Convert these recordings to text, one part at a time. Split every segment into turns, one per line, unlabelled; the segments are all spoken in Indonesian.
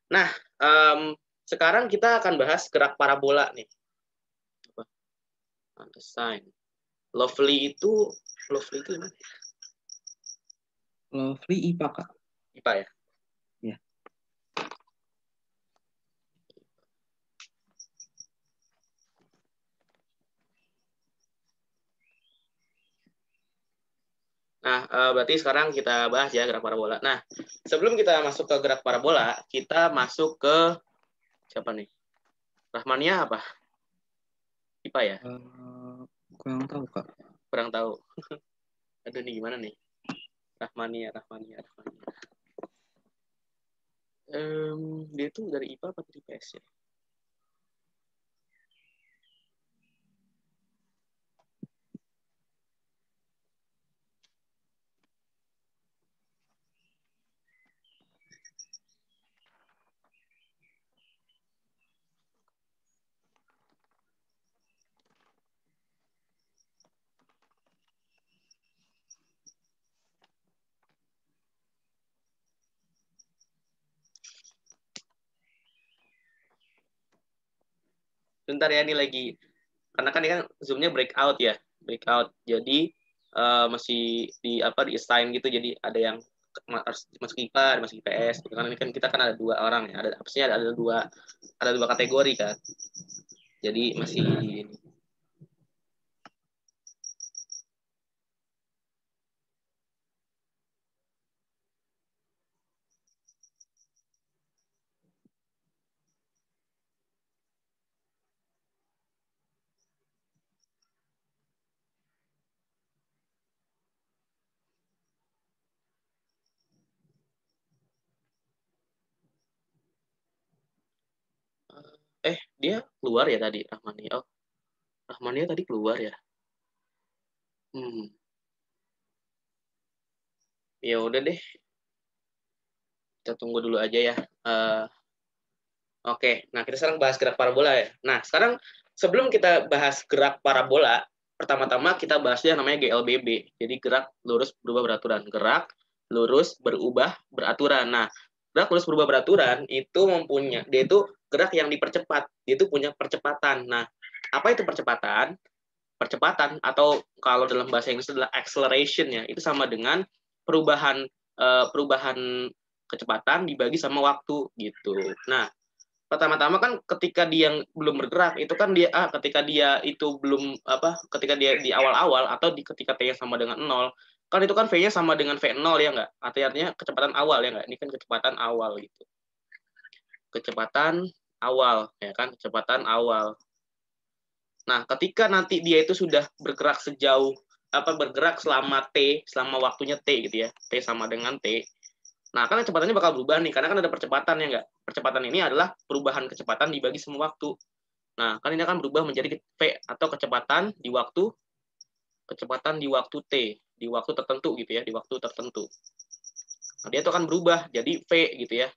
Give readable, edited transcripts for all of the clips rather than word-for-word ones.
Nah, sekarang kita akan bahas gerak parabola nih. Sign. Lovely itu gimana?
Lovely IPA, Kak.
IPA ya?
Ya.
Nah, berarti sekarang kita bahas ya gerak parabola. Nah, sebelum kita masuk ke gerak parabola, kita masuk ke siapa nih? Rahmania apa? IPA ya?
Kurang tahu, Kak.
Kurang tahu. Aduh, nih gimana nih? Rahmania. Dia tuh dari IPA apa dari IPS ya? Bentar ya, ini lagi. Karena kan ini kan Zoom-nya breakout ya. Breakout. Jadi masih di assign gitu. Jadi ada yang masuk IPA, masuk IPS. Karena ini kan kita kan ada 2 orang ya. Ada dua kategori kan. Jadi masih dia keluar ya tadi Rahmania. Oh, Rahmania tadi keluar ya. Ya udah deh. Kita tunggu dulu aja ya. Oke, nah kita sekarang bahas gerak parabola ya. Nah, sekarang sebelum kita bahas gerak parabola, pertama-tama kita bahasnya namanya GLBB. Jadi gerak lurus berubah beraturan. Gerak lurus berubah beraturan. Nah, gerak lurus berubah beraturan itu dia itu gerak yang dipercepat. Dia itu punya percepatan. Nah, apa itu percepatan? Percepatan atau kalau dalam bahasa Inggris adalah acceleration ya. Itu sama dengan perubahan kecepatan dibagi sama waktu gitu. Nah, pertama-tama kan ketika dia belum bergerak itu kan ketika dia itu belum ketika dia di awal-awal atau ketika t-nya sama dengan 0 kan itu kan v-nya sama dengan v0 ya nggak, artinya kecepatan awal ya nggak, ini kan kecepatan awal gitu, kecepatan awal ya kan, kecepatan awal. Nah, ketika nanti dia itu sudah bergerak bergerak selama waktunya t gitu ya, t sama dengan t. Nah, kan kecepatannya bakal berubah nih, karena kan ada percepatan ya nggak? Percepatan ini adalah perubahan kecepatan dibagi semua waktu. Nah, kan ini akan berubah menjadi V atau kecepatan di waktu T, di waktu tertentu gitu ya, di waktu tertentu. Nah, dia itu akan berubah jadi V gitu ya.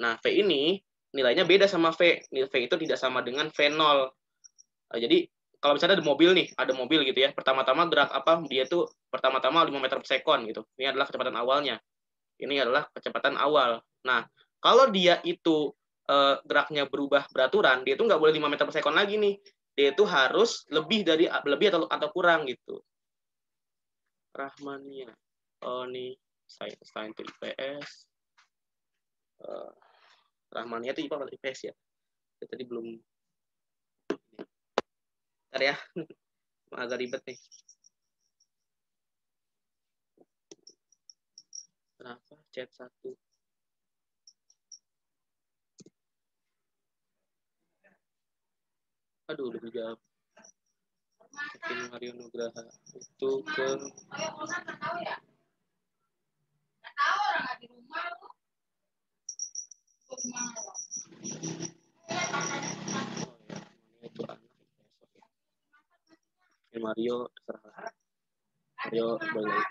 Nah, V ini nilainya beda sama V. Nilai V itu tidak sama dengan V0. Nah, jadi kalau misalnya ada mobil gitu ya, pertama-tama gerak dia tuh pertama-tama 5 meter per sekon gitu. Ini adalah kecepatan awalnya. Ini adalah kecepatan awal. Nah, kalau dia itu geraknya berubah beraturan, dia itu nggak boleh 5 meter per sekon lagi nih. Dia itu harus lebih atau kurang gitu. Rahmania. Oh, nih sign to IPS. Rahmania itu IPA atau IPS ya? Tadi belum. Bentar ya. Agak ribet nih. Kenapa chat 1? Aduh, udah dijawab. Kevin Mario Nugraha itu ke itu anak Mario terserah. Mario boleh.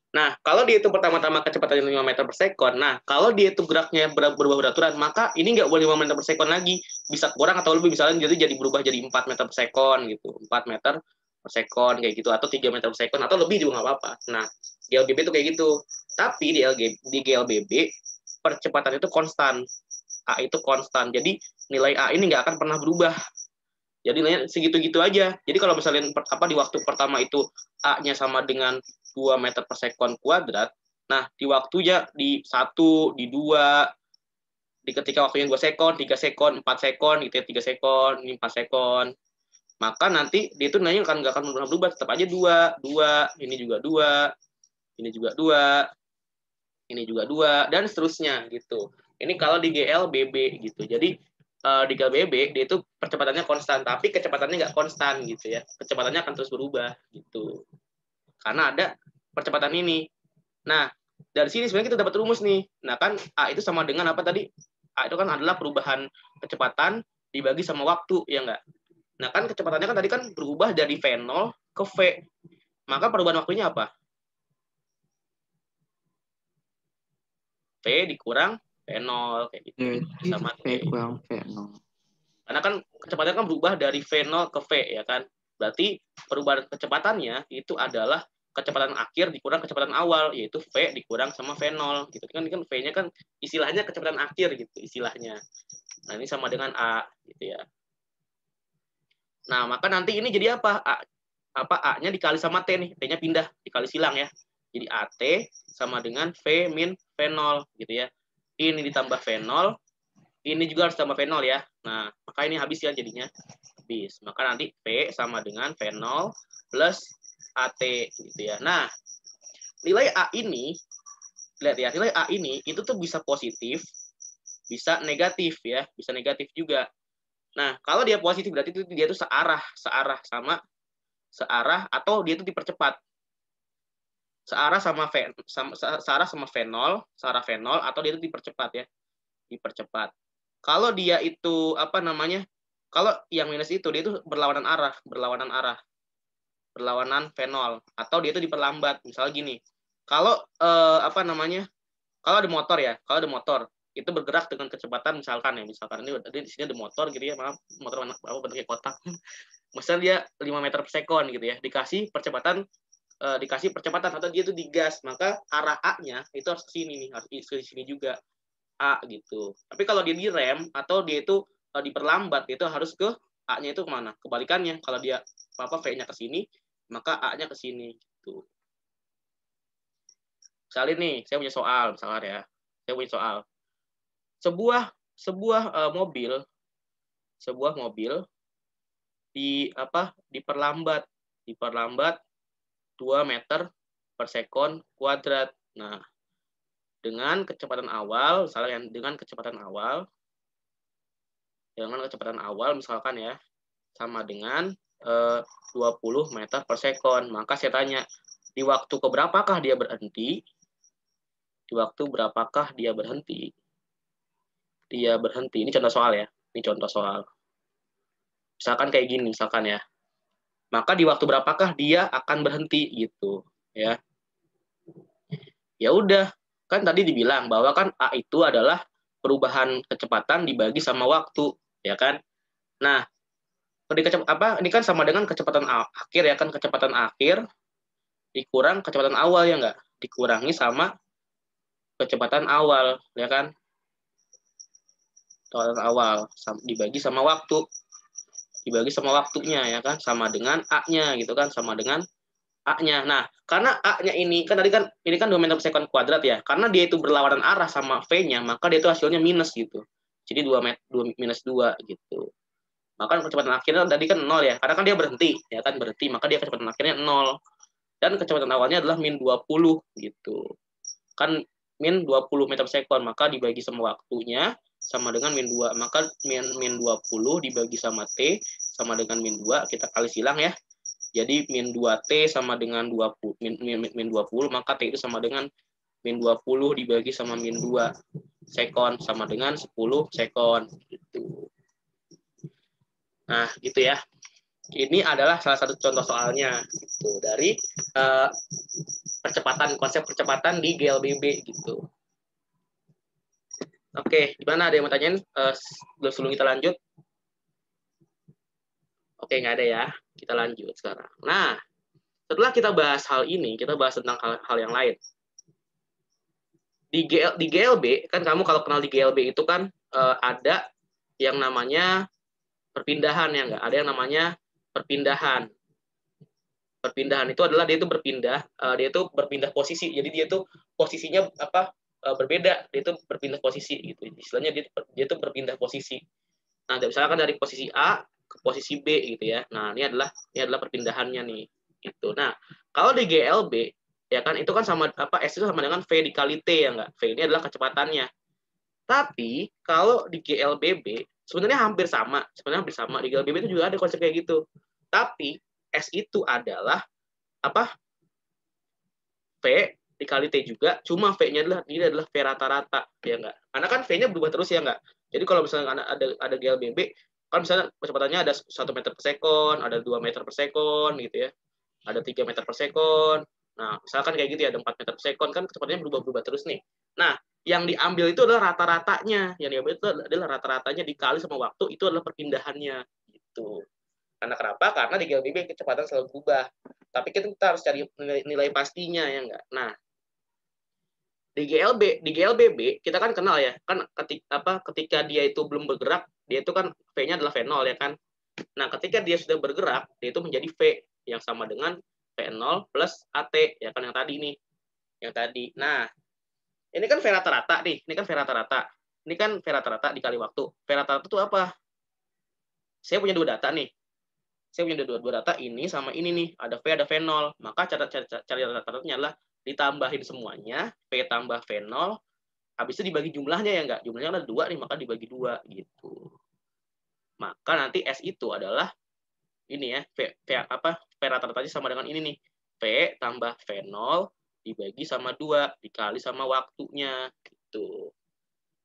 Nah, kalau dia itu pertama-tama kecepatannya 5 meter per sekon, nah, kalau dia itu geraknya berubah beraturan, maka ini nggak boleh 5 meter per sekon lagi. Bisa kurang atau lebih, misalnya jadi berubah jadi 4 meter per sekon, gitu. 4 meter per sekon, kayak gitu. Atau 3 meter per sekon, atau lebih juga nggak apa-apa. Nah, di LGB itu kayak gitu. Tapi di GLBB, percepatan itu konstan. A itu konstan. Jadi nilai A ini nggak akan pernah berubah. Jadi nilainya segitu-gitu aja. Jadi kalau misalnya di waktu pertama itu A-nya sama dengan 2 meter per sekon kuadrat, nah di waktunya di 1, di 2, di ketika waktunya 2 sekon, 3 sekon, 4 sekon, gitu ya, 3 sekon, 4 sekon. Maka nanti dia itu nilainya nggak akan pernah berubah, tetap aja 2, 2, ini juga 2, ini juga 2, ini juga 2, dan seterusnya gitu. Ini kalau di GLBB gitu. Jadi di GLBB dia itu percepatannya konstan, tapi kecepatannya nggak konstan gitu ya. Kecepatannya akan terus berubah gitu. Karena ada percepatan ini. Nah, dari sini sebenarnya kita dapat rumus nih. Nah, kan A itu sama dengan apa tadi? A itu kan adalah perubahan kecepatan dibagi sama waktu, ya enggak? Nah, kan kecepatannya kan tadi kan berubah dari V0 ke V. Maka perubahan waktunya apa? V dikurang V0 kayak gitu.
Jadi
Sama
V kurang V0.
Karena kan kecepatannya kan berubah dari V0 ke V, ya kan? Berarti perubahan kecepatannya itu adalah kecepatan akhir dikurang kecepatan awal, yaitu V dikurang sama V0 gitu. Kan V-nya kan istilahnya kecepatan akhir gitu istilahnya. Nah, ini sama dengan A gitu ya. Nah, maka nanti ini jadi apa? A-nya dikali sama T nih. T-nya pindah dikali silang ya. Jadi AT sama dengan V min V0 gitu ya. Ini ditambah V0, ini juga harus tambah V0 ya. Nah, maka ini habis ya jadinya. Habis. Maka nanti V sama dengan V0 plus AT gitu ya. Nah, nilai A ini, lihat ya, nilai A ini itu tuh bisa positif, bisa negatif ya, bisa negatif juga. Nah, kalau dia positif berarti itu dia tuh searah atau dia itu dipercepat. Searah sama V0, searah V0 atau dia itu dipercepat ya. Dipercepat. Kalau dia itu apa namanya? Kalau yang minus itu dia itu berlawanan arah. Berlawanan V0 atau dia itu diperlambat. Misalnya gini. Kalau apa namanya? Kalau ada motor ya, kalau ada motor itu bergerak dengan kecepatan misalkan ini di sini ada motor gitu ya, maaf, motor apa bentuknya kotak. Misalnya dia 5 meter per sekon gitu ya, dikasih percepatan atau dia itu digas, maka arah A-nya itu harus ke sini nih, harus ke sini juga A gitu. Tapi kalau dia direm atau dia itu diperlambat, itu harus ke A-nya itu kemana? Kebalikannya, kalau dia V-nya ke sini, maka A-nya ke sini gitu. Misalnya nih, saya punya soal, misalnya ya. Saya punya soal. Sebuah mobil diperlambat 2 meter per sekon kuadrat. Nah, dengan kecepatan awal misalkan ya sama dengan 20 meter per sekon. Maka saya tanya, di waktu keberapakah dia berhenti? Ini contoh soal ya. Misalkan kayak gini, misalkan ya. Maka di waktu berapakah dia akan berhenti gitu, ya. Ya udah, kan tadi dibilang bahwa kan A itu adalah perubahan kecepatan dibagi sama waktu, ya kan? Nah, ini kan sama dengan kecepatan akhir ya kan, kecepatan akhir dikurang kecepatan awal ya enggak? Dikurangi sama kecepatan awal, ya kan? Kecepatan awal dibagi sama waktu. Dibagi sama waktunya ya kan, sama dengan A-nya gitu kan, sama dengan A-nya. Nah, karena A-nya ini kan 2 meter per sekon kuadrat ya. Karena dia itu berlawanan arah sama V-nya, maka dia itu hasilnya minus gitu. Jadi 2 minus 2 gitu. Maka kecepatan akhirnya tadi kan 0 ya. Karena kan dia berhenti, ya kan berhenti, maka dia kecepatan akhirnya 0. Dan kecepatan awalnya adalah min 20 gitu. Kan min 20 meter per sekon, maka dibagi sama waktunya sama dengan min 2. Maka min 20 dibagi sama T sama dengan min 2, kita kali silang ya. Jadi min 2T sama dengan 20, min 20, maka T itu sama dengan min 20 dibagi sama min 2 sekon sama dengan 10 sekon gitu. Nah, gitu ya. Ini adalah salah satu contoh soalnya gitu dari konsep percepatan di GLBB gitu. Oke, gimana, ada yang mau tanyain sebelum kita lanjut? Oke, nggak ada ya. Kita lanjut sekarang. Nah, setelah kita bahas hal ini, kita bahas tentang hal yang lain. di GLB kan kamu kalau kenal di GLB itu kan ada yang namanya perpindahan ya enggak? Ada yang namanya perpindahan. Perpindahan itu adalah dia itu berpindah posisi. Jadi dia itu posisinya berbeda. Dia itu berpindah posisi gitu. Istilahnya dia itu berpindah posisi. Nah, misalkan dari posisi A ke posisi B gitu ya. Nah, ini adalah perpindahannya nih. Gitu. Nah, kalau di GLB ya kan itu kan sama S itu sama dengan V dikali T ya enggak? V ini adalah kecepatannya. Tapi kalau di GLBB sebenarnya hampir sama. Di GLBB itu juga ada konsep kayak gitu. Tapi S itu adalah V dikali T juga, cuma V-nya adalah V rata-rata, ya enggak? Karena kan V-nya berubah terus ya enggak? Jadi kalau misalnya ada GLBB, kan misalnya kecepatannya ada 1 meter per sekon, ada 2 meter per sekon gitu ya. Ada 3 meter per sekon. Nah, misalkan kayak gitu ya, ada 4 meter per sekon, kan kecepatannya berubah-berubah terus nih. Nah, yang diambil itu adalah rata-ratanya. Yang diambil itu adalah rata-ratanya dikali sama waktu, itu adalah perpindahannya gitu. Karena kenapa? Karena di GLBB kecepatan selalu berubah. Tapi kita harus cari nilai pastinya ya enggak. Nah, di GLBB kita kan kenal ya, kan ketika dia itu belum bergerak, dia itu kan V-nya adalah V0 ya kan. Nah, ketika dia sudah bergerak, dia itu menjadi V yang sama dengan V0 plus AT ya kan yang tadi nih. Yang tadi. Nah, ini kan V rata-rata nih, ini kan V rata-rata. Ini kan V rata-rata dikali waktu. V rata-rata itu apa? Saya punya dua data nih. Saya punya dua data ini sama ini nih, ada V ada V0. Maka cara rata-ratanya adalah ditambahin semuanya, V tambah V0, habis itu dibagi jumlahnya ya enggak? Jumlahnya ada 2 nih, maka dibagi 2 gitu. Maka nanti S itu adalah ini ya, V rata-ratanya sama dengan ini nih. V tambah V0 dibagi sama 2 dikali sama waktunya gitu.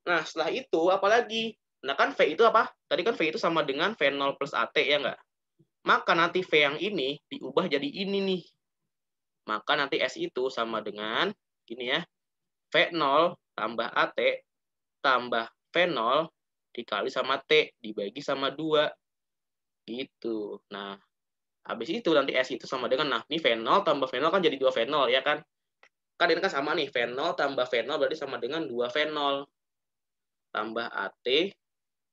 Nah, setelah itu apalagi? Nah, kan V itu apa? Tadi kan V itu sama dengan V0 plus AT ya enggak? Maka nanti V yang ini diubah jadi ini nih. Maka nanti S itu sama dengan gini ya. V0 tambah AT tambah V0 dikali sama T dibagi sama 2. Gitu. Nah, habis itu nanti S itu sama dengan, nah ini V0 tambah V0 kan jadi 2 V0 ya kan. Kan ini kan sama nih, V0 tambah V0 berarti sama dengan 2 V0 tambah AT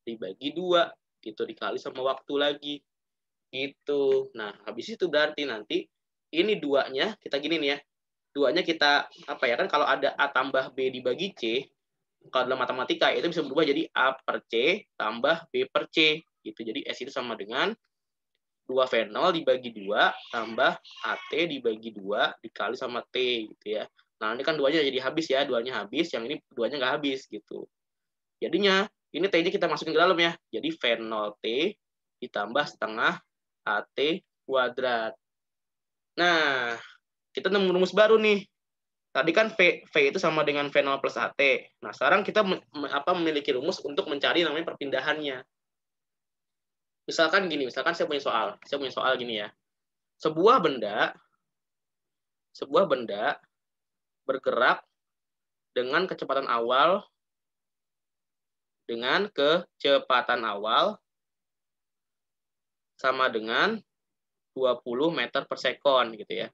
dibagi 2. Gitu dikali sama waktu lagi. Gitu. Nah, habis itu berarti nanti ini 2-nya kita gini nih ya. 2-nya kita kan kalau ada A tambah B dibagi C, kalau dalam matematika itu bisa berubah jadi A per C tambah B per C gitu. Jadi S itu sama dengan 2 V0 dibagi 2 tambah AT dibagi 2 dikali sama T gitu ya. Nah, ini kan 2-nya jadi habis ya, 2-nya habis, yang ini 2-nya nggak habis gitu. Jadinya ini T-nya kita masukin ke dalam ya. Jadi V0 T ditambah setengah AT kuadrat. Nah, kita nemu rumus baru nih. Tadi kan V itu sama dengan V0 plus AT. Nah, sekarang kita memiliki rumus untuk mencari namanya perpindahannya. Misalkan gini, misalkan saya punya soal gini ya. Sebuah benda bergerak dengan kecepatan awal sama dengan 20 meter per sekon gitu ya.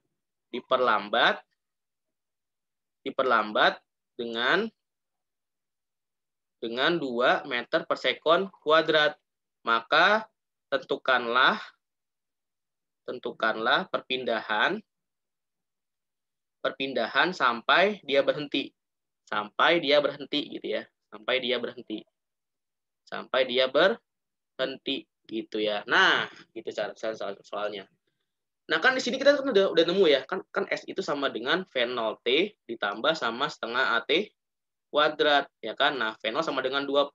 Diperlambat dengan 2 meter per sekon kuadrat. Maka tentukanlah perpindahan sampai dia berhenti. Sampai dia berhenti gitu ya. Sampai dia berhenti gitu ya. Nah, gitu soalnya. Nah, kan di sini kita kan udah nemu ya. Kan S itu sama dengan V0 T ditambah sama setengah AT kuadrat ya kan. Nah, V0 sama dengan 20.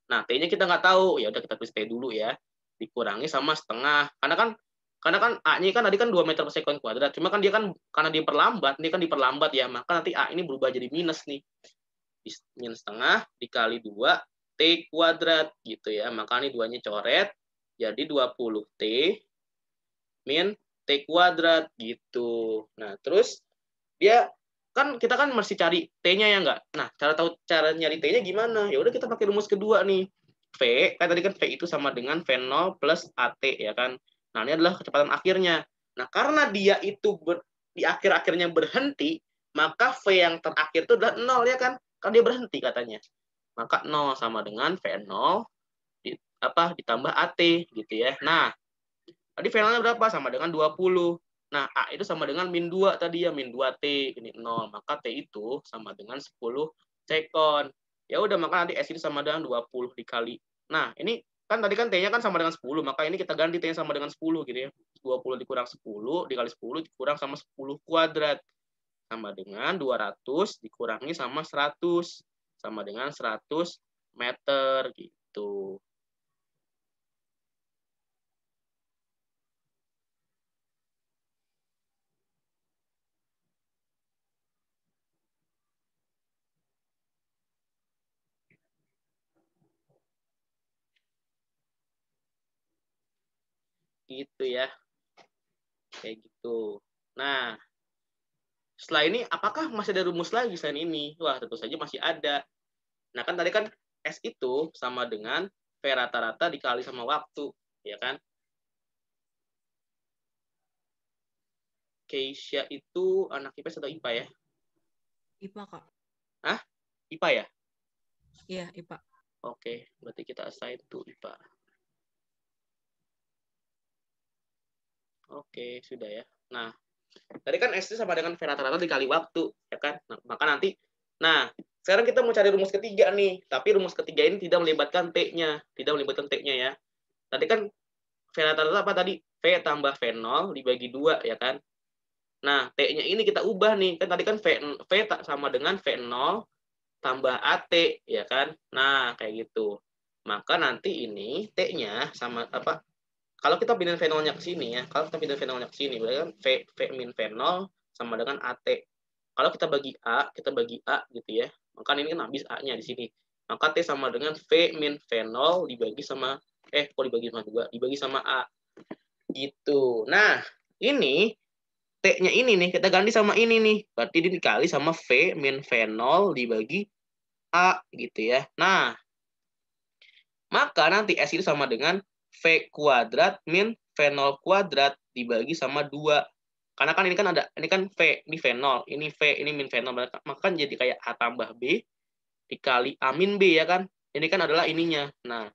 Nah, T-nya kita nggak tahu. Ya udah kita tulis T dulu ya. Dikurangi sama setengah. Karena kan A-nya kan tadi kan 2 meter per sekon kuadrat. Cuma kan dia kan karena diperlambat ya. Maka nanti A ini berubah jadi minus nih. Minus setengah dikali 2 T kuadrat gitu ya. Maka ini 2-nya coret. Jadi 20 T min T kuadrat gitu. Nah, terus kita kan mesti cari T-nya ya enggak? Nah, cara nyari T-nya gimana? Ya udah kita pakai rumus kedua nih. V, kan tadi kan V itu sama dengan V0 plus AT ya kan. Nah, ini adalah kecepatan akhirnya. Nah, karena dia itu di akhir-akhirnya berhenti, maka V yang terakhir itu adalah 0 ya kan? Kan dia berhenti katanya. Maka 0 sama dengan V0 ditambah AT gitu ya. Nah, tadi V0-nya berapa? Sama dengan 20. Nah, A itu sama dengan min 2 tadi ya, min 2T, ini 0. Maka T itu sama dengan 10 sekon. Ya udah, maka nanti S itu sama dengan 20 dikali. Nah, ini kan tadi kan T-nya kan sama dengan 10, maka ini kita ganti T-nya sama dengan 10 gitu ya. 20 dikurang 10 dikali 10 dikurang sama 10 kuadrat. Sama dengan 200 dikurangi sama 100. Sama dengan 100 meter gitu. Gitu ya. Kayak gitu. Nah, setelah ini apakah masih ada rumus lagi selain ini? Wah, tentu saja masih ada. Nah, kan tadi kan S itu sama dengan V rata-rata dikali sama waktu, ya kan? Keisha itu anak IPS atau IPA ya?
IPA, Kak.
Hah? IPA ya?
Iya, IPA.
Oke, berarti kita assign to IPA. Oke, sudah ya. Nah, tadi kan S itu sama dengan V rata-rata dikali waktu, ya kan? Nah, maka nanti, nah, sekarang kita mau cari rumus ketiga nih. Tapi rumus ketiga ini tidak melibatkan T-nya. Tidak melibatkan T-nya ya. Tadi kan V rata-rata apa tadi? V tambah V0 dibagi 2, ya kan? Nah, T-nya ini kita ubah nih. Kan tadi kan V sama dengan V0 tambah AT, ya kan? Nah, kayak gitu. Maka nanti ini T-nya sama apa? Kalau kita pindahin V0-nya ke sini ya, kalau kita pindahin V0-nya ke sini, berarti kan V min V0 sama dengan AT. Kalau kita bagi A gitu ya, maka ini kan habis A-nya di sini. Maka T sama dengan V min V0 dibagi sama, kok dibagi sama 2? Dibagi sama A. Gitu. Nah, ini T-nya ini nih, kita ganti sama ini nih. Berarti ini dikali sama V min V0 dibagi A gitu ya. Nah, maka nanti S itu sama dengan V kuadrat min V0 kuadrat dibagi sama 2. Karena kan ini kan ada, ini kan V, ini V0, ini V, ini min V0. Maka kan jadi kayak A tambah B dikali A min B ya kan. Ini kan adalah ininya. Nah,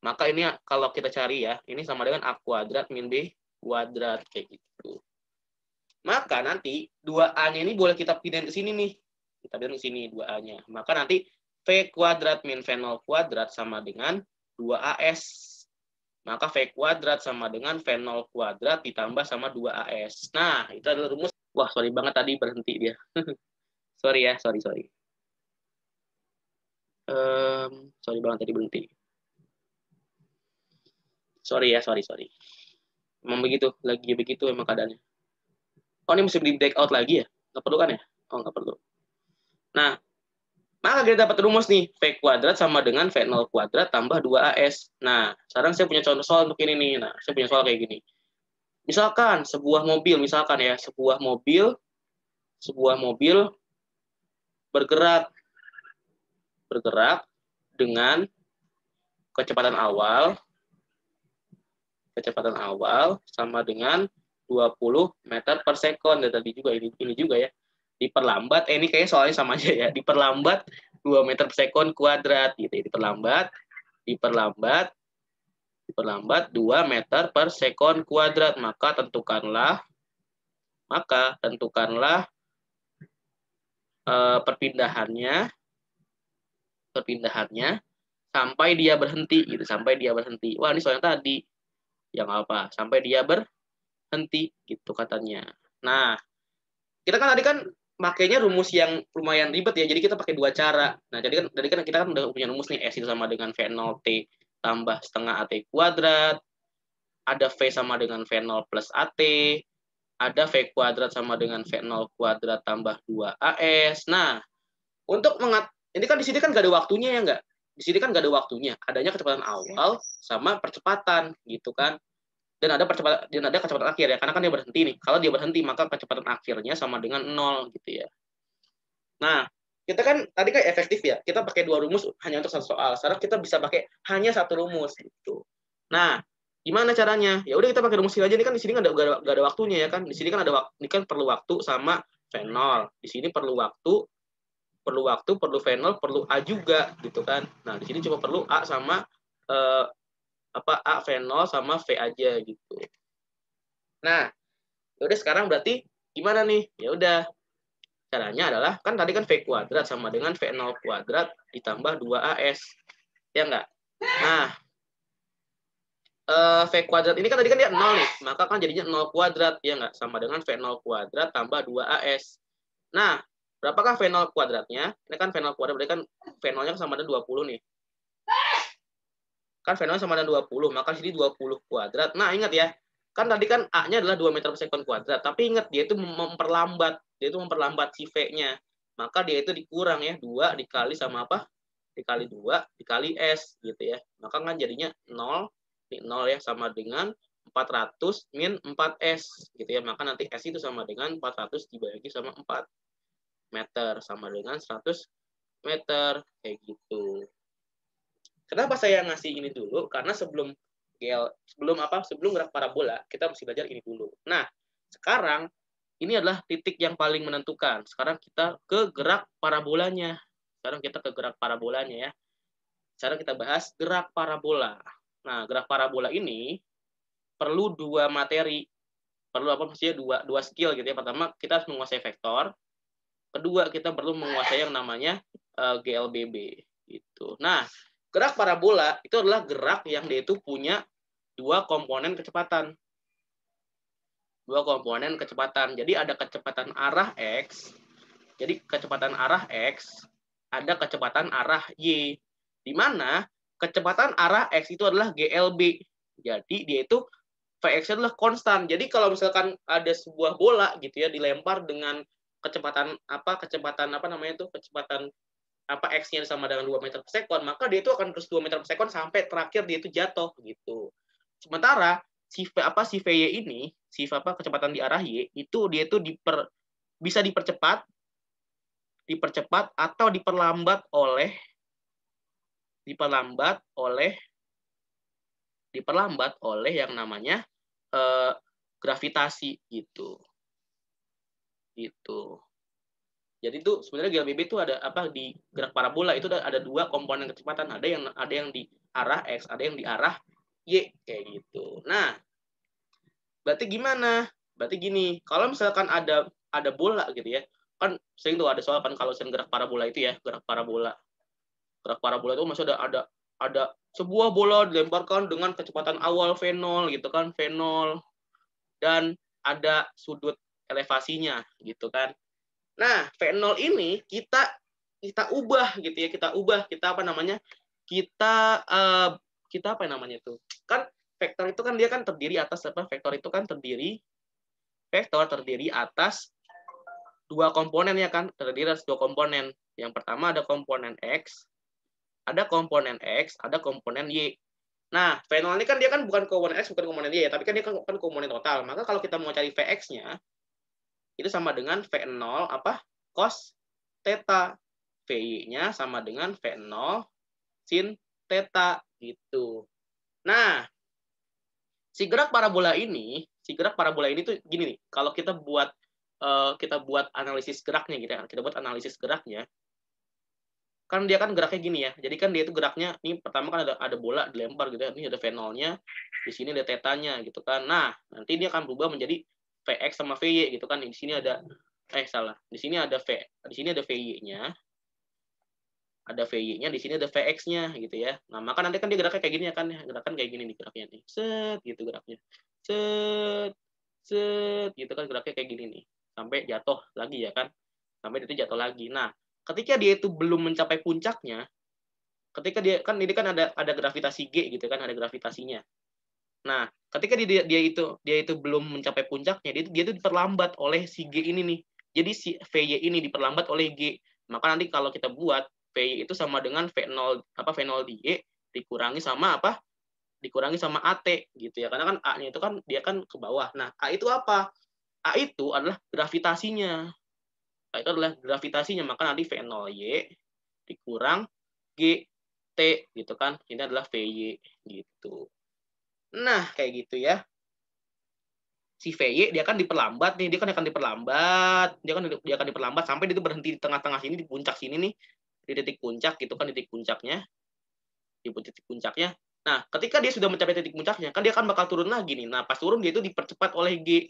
maka ini kalau kita cari ya, ini sama dengan A kuadrat min B kuadrat kayak gitu. Maka nanti 2A-nya ini boleh kita pindahin ke sini nih. Kita pindahin ke sini 2A-nya. Maka nanti V kuadrat min V0 kuadrat sama dengan 2AS. Maka V kuadrat sama dengan V0 kuadrat ditambah sama 2AS. Nah, itu adalah rumus. Wah, sorry banget tadi berhenti dia. Sorry ya, sorry. Sorry banget tadi berhenti. Sorry ya, sorry. Emang begitu, lagi begitu emang keadaannya. Oh, ini mesti di breakout lagi ya? Nggak perlu kan ya? Oh, nggak perlu. Nah, maka kita dapat rumus nih, V kuadrat sama dengan V0 kuadrat tambah 2AS. Nah, sekarang saya punya contoh soal untuk ini nih. Nah, saya punya soal kayak gini. Misalkan sebuah mobil bergerak dengan kecepatan awal sama dengan 20 meter per sekon. Dan tadi juga ini juga ya. Diperlambat, ini kayaknya soalnya sama aja ya. Diperlambat 2 meter per sekon kuadrat gitu. Diperlambat 2 meter per sekon kuadrat. Maka tentukanlah perpindahannya sampai dia berhenti gitu, Wah, ini soalnya tadi yang apa? Sampai dia berhenti gitu katanya. Nah, kita kan tadi kan makainya rumus yang lumayan ribet ya. Jadi kita pakai 2 cara. Nah, jadi kan kita kan udah punya rumus nih, S itu sama dengan V0T tambah setengah AT kuadrat. Ada V sama dengan V0 plus AT. Ada V kuadrat sama dengan V0 kuadrat tambah 2AS. Nah, ini kan di sini kan gak ada waktunya ya nggak? Di sini kan gak ada waktunya. Adanya kecepatan awal sama percepatan gitu kan. Dan ada kecepatan akhir ya. Karena kan dia berhenti nih. Kalau dia berhenti maka kecepatan akhirnya sama dengan 0 gitu ya. Nah, kita kan tadi kan efektif ya. Kita pakai 2 rumus hanya untuk 1 soal. Sekarang kita bisa pakai hanya 1 rumus gitu. Nah, gimana caranya? Ya udah kita pakai rumus ini aja. Ini kan di sini kan gak ada waktunya ya kan. Di sini kan ini kan perlu waktu sama fenol. Di sini perlu waktu, perlu fenol, perlu A juga gitu kan. Nah, di sini cuma perlu A sama A fenol sama V aja gitu. Nah, udah sekarang berarti gimana nih? Ya udah. Caranya adalah kan tadi kan V kuadrat sama dengan V0 kuadrat ditambah 2AS. Ya enggak? Nah, V kuadrat ini kan tadi kan dia 0 nih, maka kan jadinya 0 kuadrat, ya enggak? Sama dengan V0 kuadrat tambah 2AS. Nah, berapakah V0 kuadratnya? Ini kan V0 kuadrat, berarti kan V0-nya sama dengan 20 nih. Kan V0 sama dengan 20, maka sini 20 kuadrat. Nah, ingat ya, kan tadi kan A-nya adalah 2 meter per sekon kuadrat, tapi ingat dia itu memperlambat si V-nya. Maka dia itu dikurang ya, 2 dikali sama apa? Dikali 2 dikali S gitu ya. Maka kan jadinya 0, ini 0 ya, sama dengan 400 min 4S gitu ya. Maka nanti S itu sama dengan 400 dibagi sama 4 meter, sama dengan 100 meter, kayak gitu. Kenapa saya ngasih ini dulu? Karena sebelum gerak parabola, kita mesti belajar ini dulu. Nah, sekarang ini adalah titik yang paling menentukan. Sekarang kita ke gerak parabolanya. Ya. Sekarang kita bahas gerak parabola. Nah, gerak parabola ini perlu 2 materi. Perlu apa? Maksudnya dua skill gitu ya. Pertama, kita harus menguasai vektor. Kedua, kita perlu menguasai yang namanya GLBB gitu. Nah, gerak parabola itu adalah gerak yang dia itu punya 2 komponen kecepatan. Jadi ada kecepatan arah X. Jadi kecepatan arah X, ada kecepatan arah Y. Di mana kecepatan arah X itu adalah GLB. Jadi dia itu Vx adalah konstan. Jadi kalau misalkan ada sebuah bola gitu ya dilempar dengan kecepatan X-nya sama dengan 2 meter per sekon, maka dia itu akan terus 2 meter per sekon sampai terakhir dia itu jatuh gitu. Sementara si VY ini, kecepatan di arah Y itu dia itu bisa dipercepat atau diperlambat oleh yang namanya gravitasi gitu. Jadi itu sebenarnya GLBB itu ada di gerak parabola itu ada 2 komponen kecepatan, ada yang di arah X, ada yang di arah Y kayak gitu. Nah, berarti gimana? Berarti gini, kalau misalkan ada bola gitu ya, kan sering tuh ada soal kan kalau gerak parabola itu ya, gerak parabola itu maksudnya ada sebuah bola dilemparkan dengan kecepatan awal V0 gitu kan, V0, dan ada sudut elevasinya gitu kan. Nah, V0 ini kita ubah gitu ya, kita apa namanya itu? Kan vektor itu kan dia kan terdiri atas terdiri atas 2 komponen ya kan, terdiri atas 2 komponen. Yang pertama ada komponen X, ada komponen Y. Nah, V0 ini kan dia kan bukan komponen X, bukan komponen Y, tapi kan dia kan komponen total. Maka kalau kita mau cari Vx-nya, itu sama dengan V0 cos theta. VY-nya sama dengan V0 sin theta gitu. Nah, si gerak parabola ini tuh gini nih. Kalau kita buat analisis geraknya gitu ya. Kita buat analisis geraknya. Kan dia kan geraknya gini ya. Jadi kan dia itu geraknya, ini pertama kan ada bola dilempar gitu ya. Ini ada V0-nya, di sini ada theta-nya gitu kan. Nah, nanti dia akan berubah menjadi Vx sama Vy gitu kan. Di sini ada di sini ada Vy-nya. Ada Vy-nya, di sini ada Vx-nya gitu ya. Nah, maka nanti kan dia geraknya kayak gini ya kan. Gerakan kayak gini nih geraknya nih. Set gitu geraknya. Set gitu kan geraknya kayak gini nih. Sampai jatuh lagi ya kan. Sampai itu jatuh lagi. Nah, ketika dia itu belum mencapai puncaknya, ketika dia kan ini kan ada gravitasi G gitu kan, ada gravitasinya. Nah, ketika dia itu belum mencapai puncaknya, dia itu diperlambat oleh si G ini nih. Jadi si Vy ini diperlambat oleh G. Maka nanti kalau kita buat Vy itu sama dengan V0 di Y dikurangi sama AT gitu ya. Karena kan A-nya itu kan dia kan ke bawah. Nah, A itu apa? A itu adalah gravitasinya. Maka nanti V0Y dikurang GT gitu kan. Ini adalah Vy gitu. Nah, kayak gitu ya. si VY dia akan diperlambat nih, dia akan diperlambat sampai dia itu berhenti di tengah-tengah sini, di puncak sini nih, di titik puncak gitu kan, di titik puncaknya. Nah, ketika dia sudah mencapai titik puncaknya, kan dia akan bakal turun lagi nih. Nah, pas turun dia itu dipercepat oleh G.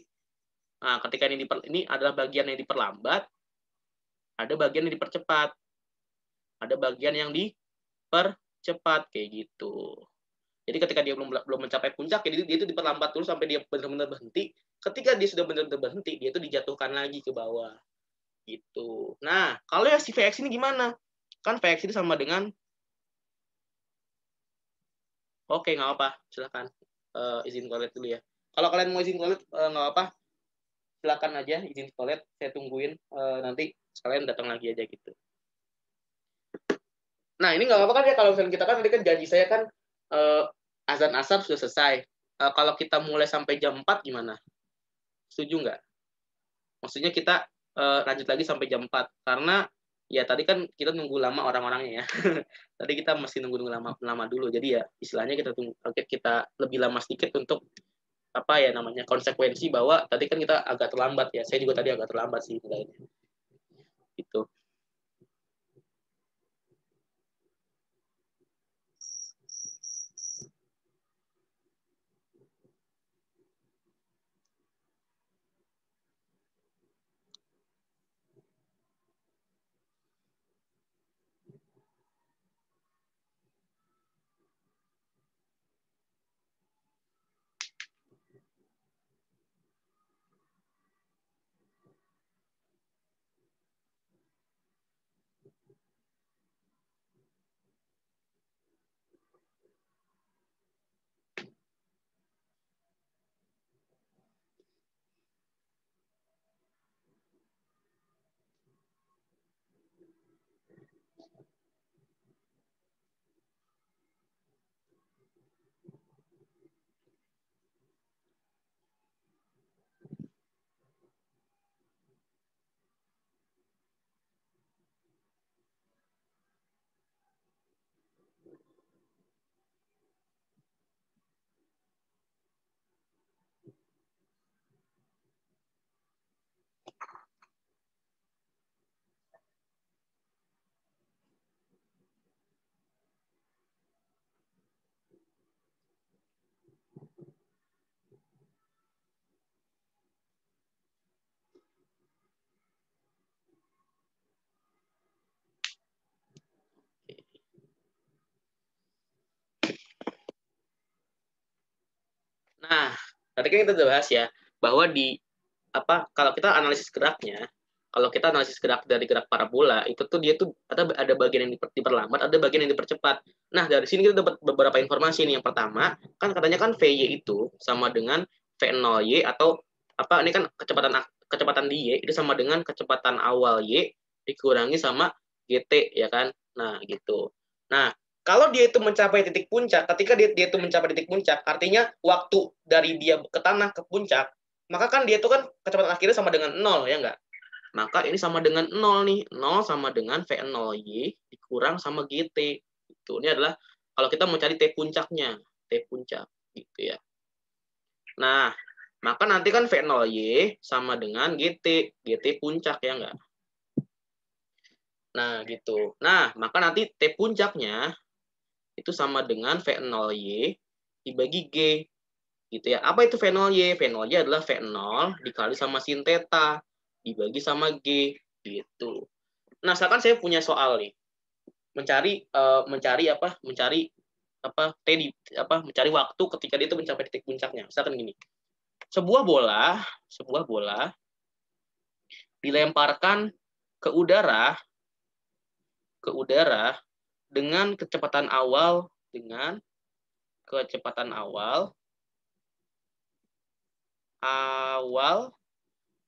Nah, ketika ini adalah bagian yang diperlambat, ada bagian yang dipercepat. Ada bagian yang dipercepat kayak gitu. Jadi ketika dia belum mencapai puncak, dia itu diperlambat dulu sampai dia benar-benar berhenti. Ketika dia sudah benar-benar berhenti, dia itu dijatuhkan lagi ke bawah. Gitu. Nah, kalau yang si Vx ini gimana? Kan Vx ini sama dengan Oke, nggak apa, silakan izin toilet dulu ya. Kalau kalian mau izin toilet nggak apa, silakan aja izin toilet. Saya tungguin nanti sekalian datang lagi aja gitu. Nah ini nggak apa kan ya kalau misalnya kita kan tadi kan janji saya kan azan asar sudah selesai. Kalau kita mulai sampai jam 4 gimana? Setuju nggak? Maksudnya kita lanjut lagi sampai jam 4 karena ya tadi kan kita nunggu lama orang-orangnya ya. Tadi kita masih nunggu lama dulu. Jadi ya istilahnya kita lebih lama sedikit untuk apa ya namanya konsekuensi bahwa tadi kan kita agak terlambat ya. Saya juga tadi agak terlambat sih mulainya. Gitu. Nah, tadi kan kita udah bahas ya bahwa kalau kita analisis geraknya, kalau kita analisis gerak dari gerak parabola itu tuh dia tuh ada bagian yang diperlambat, ada bagian yang dipercepat. Nah, dari sini kita dapat beberapa informasi nih. Yang pertama, kan katanya kan VY itu sama dengan V0Y atau apa ini kan kecepatan di Y itu sama dengan kecepatan awal Y dikurangi sama GT ya kan. Nah, gitu. Nah, kalau dia itu mencapai titik puncak, ketika dia itu mencapai titik puncak, artinya waktu dari dia ke tanah ke puncak, maka kan dia itu kan kecepatan akhirnya sama dengan 0, ya enggak? Maka ini sama dengan 0 nih. 0 sama dengan V0Y dikurang sama GT. Itu. Ini adalah kalau kita mau cari T puncaknya. T puncak. Gitu ya. Nah, maka nanti kan V0Y sama dengan GT. GT puncak, ya enggak? Nah, gitu. Nah, maka nanti T puncaknya itu sama dengan V0Y dibagi G. Gitu ya. Apa itu V0Y? V0Y adalah V0 dikali sama sin theta dibagi sama G. Gitu. Nah, misalkan saya punya soal nih. Mencari waktu ketika dia itu mencapai titik puncaknya. Misalkan gini. Sebuah bola dilemparkan ke udara dengan kecepatan awal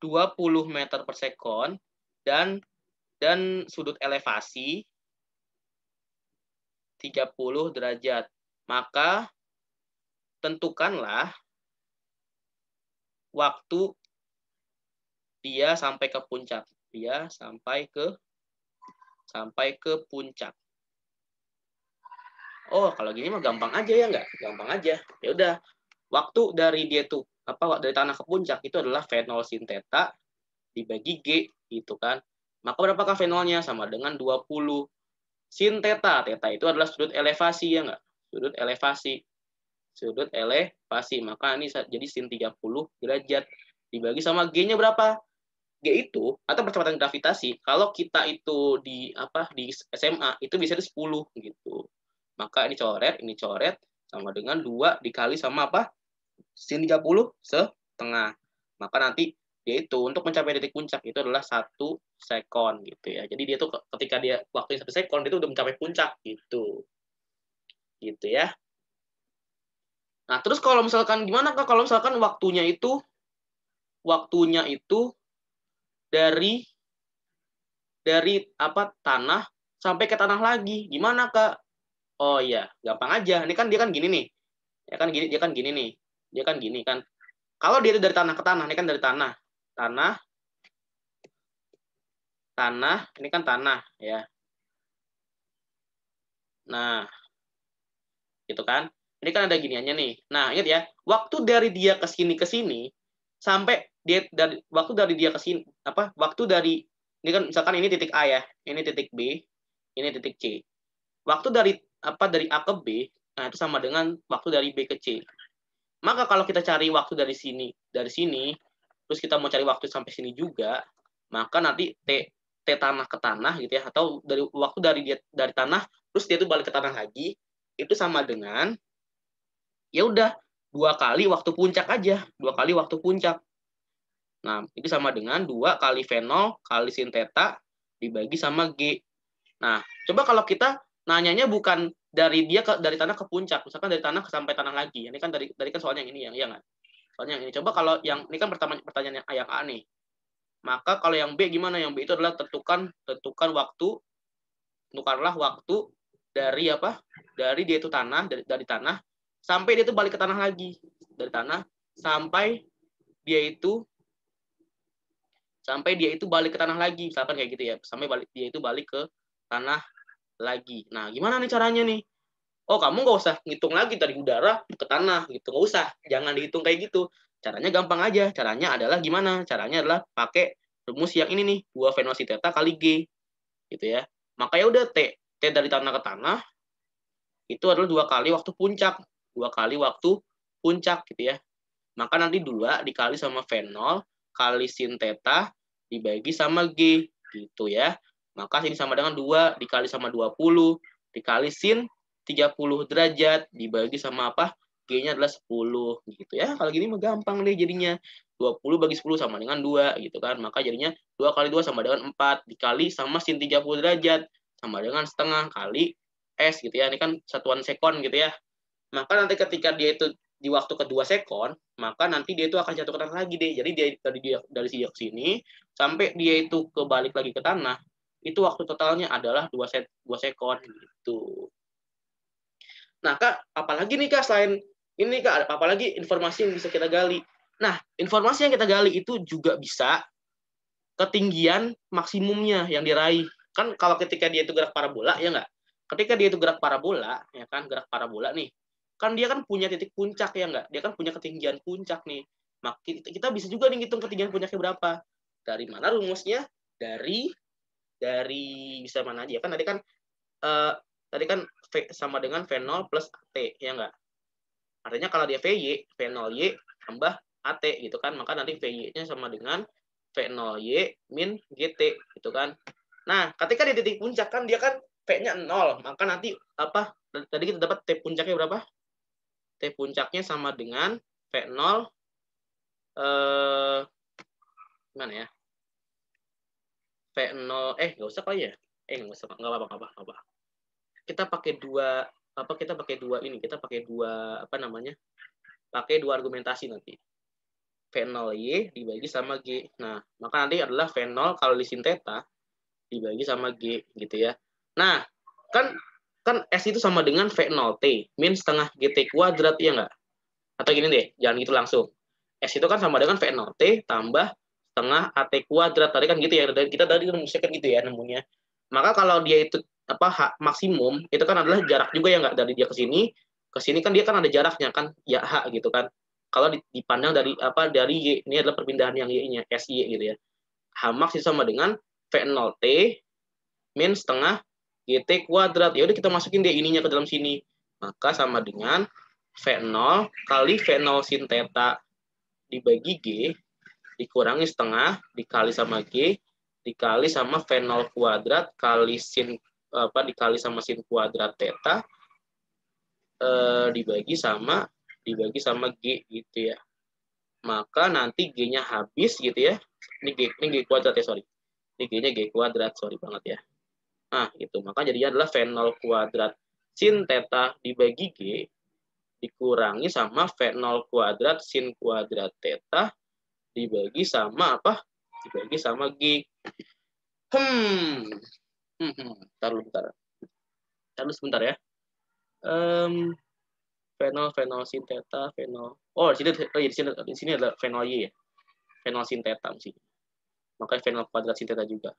20 meter per sekon dan sudut elevasi 30 derajat. Maka tentukanlah waktu dia sampai ke puncak. Dia sampai ke puncak. Oh, kalau gini mah gampang aja ya enggak? Gampang aja. Ya udah. Waktu dari dia tuh dari tanah ke puncak itu adalah V0 sin theta dibagi G gitu kan. Maka berapakah V0-nya? Sama dengan 20 sin theta. Theta itu adalah sudut elevasi ya enggak? Sudut elevasi. Sudut elevasi. Maka ini jadi sin 30 derajat dibagi sama G-nya berapa? G itu atau percepatan gravitasi kalau kita itu di SMA itu bisa 10 gitu. Maka ini coret sama dengan 2 dikali sama apa? Sin 30 setengah. Maka nanti dia itu untuk mencapai titik puncak itu adalah 1 sekon gitu ya. Jadi dia tuh ketika dia waktunya 1 sekon itu udah mencapai puncak gitu. Gitu ya. Nah, terus kalau misalkan gimana Kak kalau misalkan waktunya itu dari tanah sampai ke tanah lagi. Gimana, Kak? Oh iya, gampang aja. Ini kan dia kan gini nih. Dia kan gini nih. Dia kan gini kan. Kalau dia itu dari tanah ke tanah, ini kan dari tanah. Tanah, ini kan tanah ya. Nah, gitu kan. Ini kan ada giniannya nih. Nah, ingat ya, waktu dari dia ke sini sampai waktu dari dia ke sini waktu dari ini kan misalkan ini titik A ya, ini titik B, ini titik C. Waktu dari A ke B, nah itu sama dengan waktu dari B ke C. Maka kalau kita cari waktu dari sini, terus kita mau cari waktu sampai sini juga, maka nanti T tanah ke tanah gitu ya, atau dari waktu dari tanah terus dia itu balik ke tanah lagi, itu sama dengan ya udah 2 kali waktu puncak aja, 2 kali waktu puncak. Nah, itu sama dengan 2 kali V0 kali sin theta dibagi sama G. Nah, coba kalau kita nanyanya bukan dari tanah ke puncak, misalkan dari tanah sampai tanah lagi. Ini kan dari kan soalnya yang ini yang nggak? Soalnya yang ini. Coba kalau yang ini kan pertanyaan yang A nih. Maka kalau yang B gimana? Yang B itu adalah tentukanlah waktu dari Dari dia itu tanah, dari tanah sampai dia itu balik ke tanah lagi. Dari tanah sampai dia itu balik ke tanah lagi, misalkan kayak gitu ya. Sampai dia itu balik ke tanah lagi. Nah, gimana nih caranya nih? Oh, kamu nggak usah ngitung lagi dari udara ke tanah gitu, nggak usah, jangan dihitung kayak gitu. Caranya gampang aja. Caranya adalah gimana? Caranya adalah pakai rumus yang ini nih, 2 V0 sin theta kali G, gitu ya. Maka ya udah T dari tanah ke tanah itu adalah 2 kali waktu puncak, 2 kali waktu puncak gitu ya. Maka nanti 2 dikali sama V0 kali sin theta dibagi sama G gitu ya. Maka sini sama dengan 2 dikali sama 20 dikali sin 30 derajat dibagi sama G-nya adalah 10 gitu ya. Kalau gini mah gampang deh jadinya. 20 bagi 10 sama dengan 2 gitu kan. Maka jadinya 2 kali 2 sama dengan 4 dikali sama sin 30 derajat sama dengan setengah kali S gitu ya. Ini kan satuan sekon gitu ya. Maka nanti ketika dia itu di waktu kedua sekon, maka nanti dia itu akan jatuh ke tanah lagi deh. Jadi dari sini ke sini sampai dia itu kebalik lagi ke tanah, itu waktu totalnya adalah 2 sekon gitu. Nah, Kak, apalagi nih Kak selain ini Kak, apalagi informasi yang bisa kita gali. Nah, informasi yang kita gali itu juga bisa ketinggian maksimumnya yang diraih. Kan kalau ketika dia itu gerak parabola ya enggak? Ketika dia itu gerak parabola, ya kan, gerak parabola nih. Kan dia kan punya titik puncak ya enggak? Dia kan punya ketinggian puncak nih. Maka kita bisa juga nih ngitung ketinggian puncaknya berapa. Dari mana rumusnya? Dari bisa mana aja kan tadi kan V sama dengan V0 plus AT ya enggak? Artinya kalau dia VY, V0Y tambah AT gitu kan, maka nanti VY-nya sama dengan V0Y min GT gitu kan. Nah, ketika di titik puncak kan dia kan V-nya 0, maka nanti tadi kita dapat T puncaknya berapa? T puncaknya sama dengan V0 gimana ya? V0 nggak usah kali ya? Nggak usah, nggak apa-apa. Kita pakai dua pakai dua argumentasi nanti. V0Y dibagi sama G. Nah, maka nanti adalah V0 kalau di sin theta dibagi sama G gitu ya. Nah, kan S itu sama dengan V0T min setengah GT kuadrat ya enggak? Atau gini deh, jangan gitu langsung. S itu kan sama dengan V0T tambah setengah AT kuadrat. Tadi kan gitu ya, kita tadi rumusnya kan gitu ya nemunya. Maka kalau dia itu maksimum, itu kan adalah jarak juga ya enggak dari dia ke sini kan dia kan ada jaraknya kan, ya H gitu kan. kalau dipandang dari Y. Ini adalah perpindahan yang Y-nya, SY gitu ya. H-max itu sama dengan V0T min setengah GT kuadrat. Ya udah kita masukin deh ininya ke dalam sini. Maka sama dengan V0 kali V0 sin theta dibagi G dikurangi setengah dikali sama G dikali sama V0 kuadrat kali sin dikali sama sin kuadrat theta dibagi sama G gitu ya. Maka nanti G-nya habis gitu ya. Ini G kuadrat ya, sorry. Ini G-nya G kuadrat, sorry banget ya. Nah, gitu. Maka jadinya adalah V0 kuadrat sin theta dibagi G dikurangi sama V0 kuadrat sin kuadrat theta dibagi sama apa? Dibagi sama G. Bentar. Taruh sebentar ya. V0 sin theta, V0. Oh, di sini ada V0 Y ya. V0 sin theta mesti. Maka V0 kuadrat sin theta juga.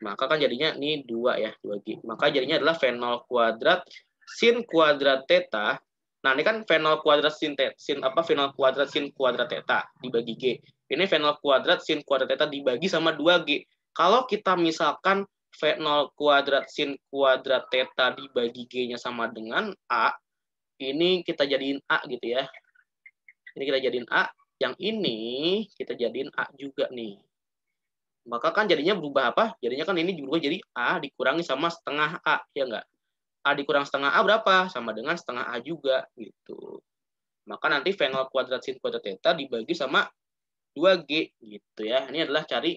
Maka kan jadinya ini 2 ya, 2G. Maka jadinya adalah V0 kuadrat sin kuadrat theta. Nah, ini kan V0 kuadrat V0 kuadrat sin kuadrat theta dibagi G. Ini V0 kuadrat sin kuadrat theta dibagi sama 2G. Kalau kita misalkan V0 kuadrat sin kuadrat theta dibagi G-nya sama dengan A, ini kita jadiin A gitu ya. Ini kita jadiin A, yang ini kita jadiin A juga nih. Maka kan jadinya berubah apa? Jadinya kan ini berubah jadi A dikurangi sama setengah A, ya enggak? A dikurang setengah A berapa? Sama dengan setengah A juga gitu. Maka nanti V0 kuadrat sin kuadrat theta dibagi sama 2G gitu ya. Ini adalah cari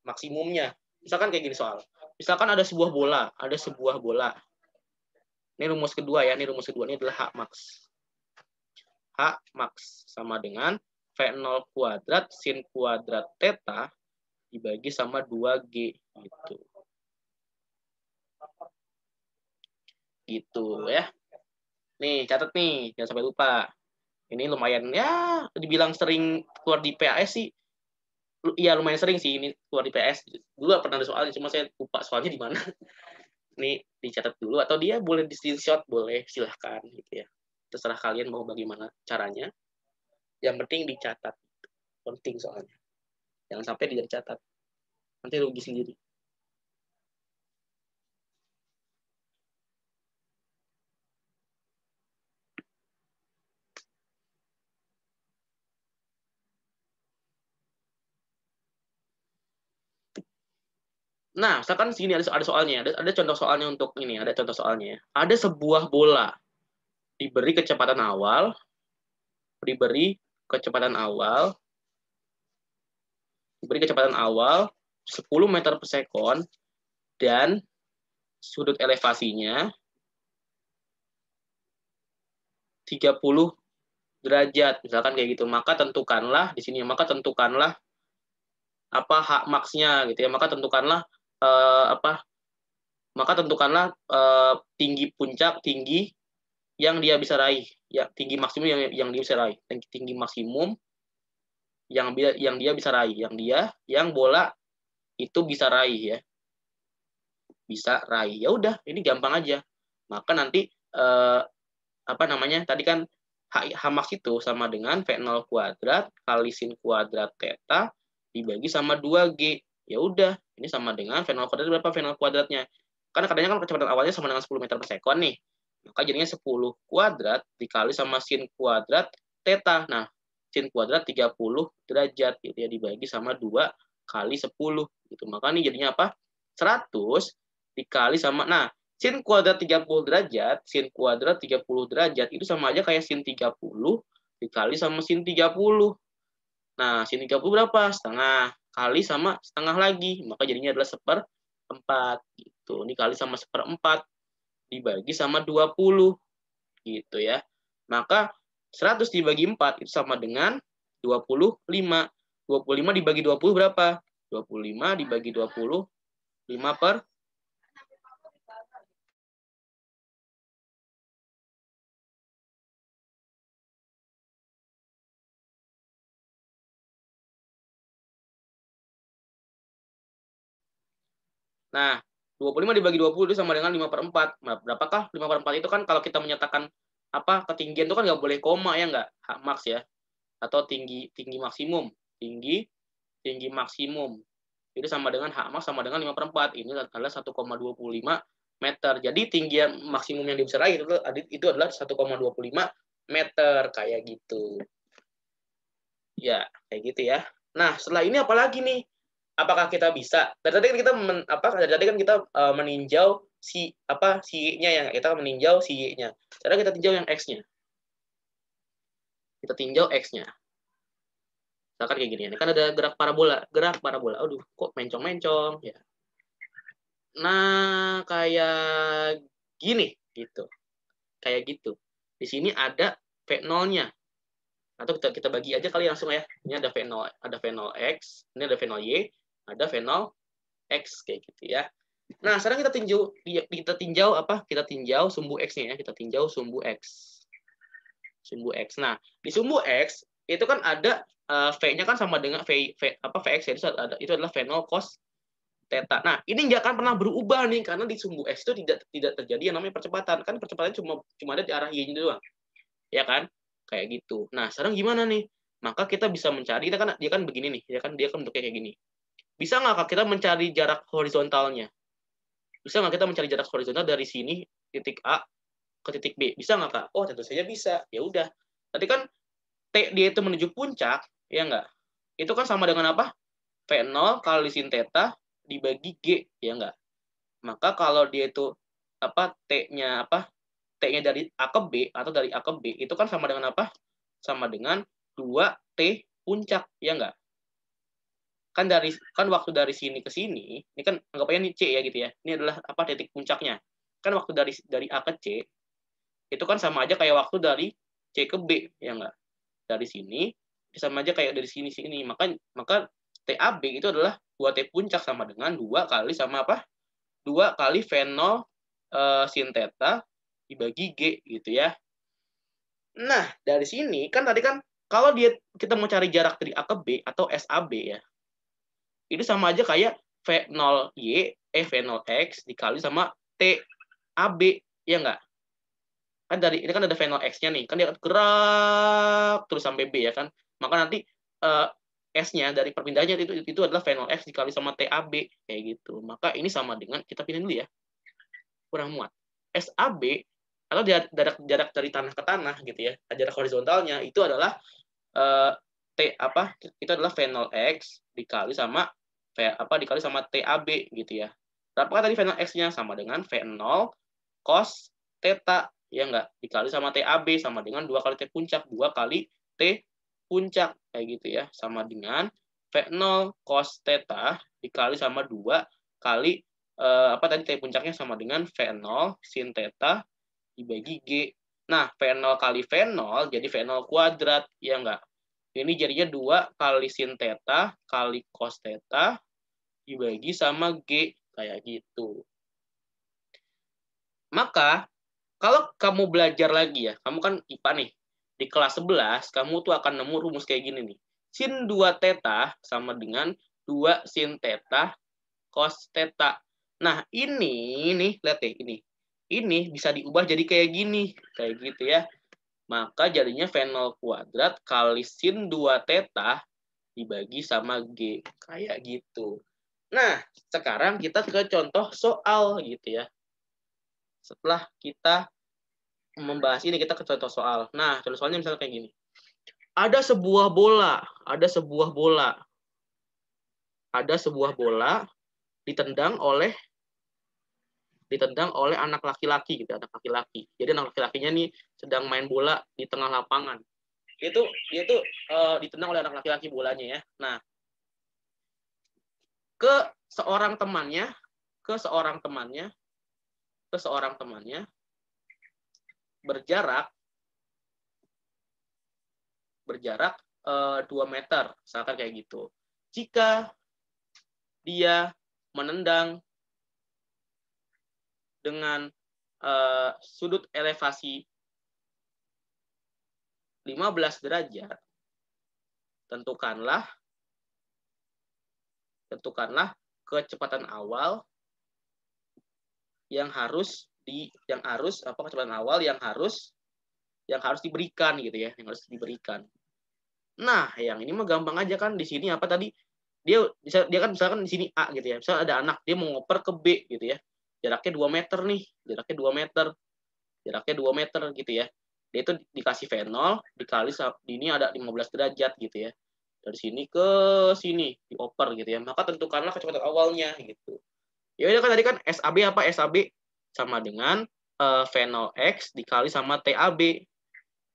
maksimumnya. Misalkan kayak gini soal. Misalkan ada sebuah bola. Ini rumus kedua ya, ini adalah H max. H max sama dengan V0 kuadrat sin kuadrat theta dibagi sama 2G gitu. Gitu ya. Nih, catat nih, jangan sampai lupa. Ini lumayan ya, dibilang sering keluar di PAS sih. Iya, lumayan sering sih ini keluar di PAS. Dulu pernah ada soalnya, cuma saya lupa soalnya di mana. Nih, dicatat dulu atau dia boleh di screenshot, boleh, silahkan gitu ya. Terserah kalian mau bagaimana caranya. Yang penting dicatat. Penting soalnya. Jangan sampai tidak dicatat. Nanti rugi sendiri. Nah, misalkan sini ada soalnya, ada contoh soalnya untuk ini, ada contoh soalnya. Ada sebuah bola diberi kecepatan awal 10 meter per sekon dan sudut elevasinya 30 derajat, misalkan kayak gitu. Maka tentukanlah di sini, apa H max-nya gitu ya. Maka tentukanlah tinggi yang dia bisa raih, ya, tinggi maksimum yang dia bisa raih, tinggi maksimum yang dia bisa raih, yang bola itu bisa raih ya. Bisa raih. Ya udah, ini gampang aja. Maka nanti tadi kan H max itu sama dengan V0 kuadrat kali sin kuadrat theta dibagi sama 2G. Ya udah, ini sama dengan V0 kuadrat berapa V0 kuadratnya? Karena katanya kan kecepatan awalnya sama dengan 10 meter per sekon nih. Maka jadinya 10 kuadrat dikali sama sin kuadrat theta. Nah, sin kuadrat 30 derajat gitu ya, dibagi sama 2 kali 10 gitu. Maka ini jadinya apa? 100 dikali sama, nah, sin kuadrat 30 derajat itu sama aja kayak sin 30 dikali sama sin 30. Nah, sin 30 berapa? Setengah. Kali sama setengah lagi. Maka jadinya adalah 1/4. Gitu. Ini kali sama 1/4. Dibagi sama 20. Gitu ya. Maka 100 dibagi 4 itu sama dengan 25. 25 dibagi 20 berapa? 25 dibagi 20, 5 per. Nah, 25 dibagi 20 itu sama dengan 5/4. Nah, berapakah 5/4 itu kan kalau kita menyatakan ketinggian itu kan nggak boleh koma ya nggak, H max ya, atau tinggi maksimum, tinggi maksimum itu sama dengan H max sama dengan 5/4. Ini adalah 1,25 meter. Jadi tinggi maksimum yang bisa raih itu adalah 1,25 meter kayak gitu. Ya, kayak gitu ya. Nah, setelah ini apa lagi nih? Apakah kita bisa? Tadi kita kita meninjau si Y-nya ya, kita meninjau si Y-nya. Sekarang kita tinjau yang X-nya. Kita tinjau X-nya. Misalkan kayak gini ya. Ini kan ada gerak parabola. Aduh, kok mencong-mencong ya. Nah, kayak gini gitu. Kayak gitu. Di sini ada V0-nya. Atau kita bagi aja kali langsung ya. Ini ada V0 X, ini ada V0 Y, ada V0 X kayak gitu ya. Nah, sekarang kita tinjau sumbu X-nya ya. Kita tinjau sumbu X. Sumbu X. Nah, di sumbu X itu kan ada V-nya kan sama dengan Vx ya. Itu adalah V0 cos theta. Nah, ini nggak akan pernah berubah nih karena di sumbu X itu tidak terjadi yang namanya percepatan. Kan percepatannya cuma ada di arah Y-nya doang. Ya kan? Kayak gitu. Nah, sekarang gimana nih? Maka kita bisa mencari, dia kan begini nih, dia kan bentuknya kayak gini. Bisa nggak kita mencari jarak horizontalnya? Bisa nggak kita mencari jarak horizontal dari sini titik A ke titik B? Bisa nggak Kak? Oh, tentu saja bisa. Ya udah. Tadi kan T dia itu menuju puncak, ya nggak? Itu kan sama dengan apa? V0 kali sin theta dibagi G, ya nggak? Maka kalau dia itu T-nya T-nya dari A ke B atau dari A ke B itu kan sama dengan apa? Sama dengan 2T puncak, ya enggak? Kan waktu dari sini ke sini, ini kan anggapnya ini C ya gitu ya. Ini adalah titik puncaknya. Kan waktu dari A ke C itu kan sama aja kayak waktu dari C ke B, ya enggak? Dari sini sama aja kayak dari sini. Maka TAB itu adalah 2T puncak sama dengan 2 kali sama apa? 2 kali V0 sin theta dibagi G gitu ya. Nah, dari sini kan tadi kan kalau kita mau cari jarak dari A ke B atau SAB ya. Itu sama aja kayak V0X dikali sama TAB, ya enggak? Kan ini kan ada V0X-nya nih, kan dia gerak terus sampai B ya kan. Maka nanti S-nya dari perpindahannya itu adalah V0X dikali sama TAB kayak gitu. Maka ini sama dengan kita pilih dulu ya. Kurang muat. SAB atau jarak dari tanah ke tanah gitu ya, jarak horizontalnya itu adalah itu adalah V0X dikali sama TAB gitu ya. Berapa tadi V0X-nya sama dengan V0 cos theta ya enggak, dikali sama TAB sama dengan 2 kali T puncak, 2 kali T puncak kayak gitu ya, sama dengan V0 cos theta dikali sama 2 kali tadi T puncaknya sama dengan V0 sin theta dibagi G. Nah, V0 kali V0 jadi V0 kuadrat, ya enggak? Ini jadinya 2 kali sin theta kali cos theta dibagi sama G, kayak gitu. Maka, kalau kamu belajar lagi ya, kamu kan IPA nih, di kelas 11, kamu tuh akan nemu rumus kayak gini nih. Sin 2 theta sama dengan 2 sin theta cos theta. Nah, ini nih, lihat deh, ini bisa diubah jadi kayak gini, kayak gitu ya. Maka jadinya V0 kuadrat kali sin 2 theta dibagi sama G, kayak gitu. Nah, sekarang kita ke contoh soal gitu ya. Setelah kita membahas ini, kita ke contoh soal. Nah, contoh soalnya misalnya kayak gini. Ada sebuah bola ditendang oleh anak laki-laki gitu, anak laki-laki. Jadi anak laki-lakinya nih sedang main bola di tengah lapangan. Dia tuh ditendang oleh anak laki-laki bolanya ya. Nah, ke seorang temannya berjarak 2 meter, misalkan kayak gitu. Jika dia menendang dengan sudut elevasi 15 derajat, tentukanlah kecepatan awal yang harus yang harus diberikan gitu ya, yang harus diberikan. Nah, yang ini mah gampang aja kan. Di sini apa tadi? Dia kan misalkan di sini A gitu ya. Misal ada anak dia mau ngoper ke B gitu ya. Jaraknya 2 meter nih, jaraknya 2 meter. Jaraknya 2 meter gitu ya. Dia itu dikasih V0 dikali ini ada 15 derajat gitu ya. Dari sini ke sini dioper gitu ya. Maka tentukanlah kecepatan awalnya gitu. Ya udah kan tadi kan SAB apa? SAB sama dengan V0x dikali sama TAB.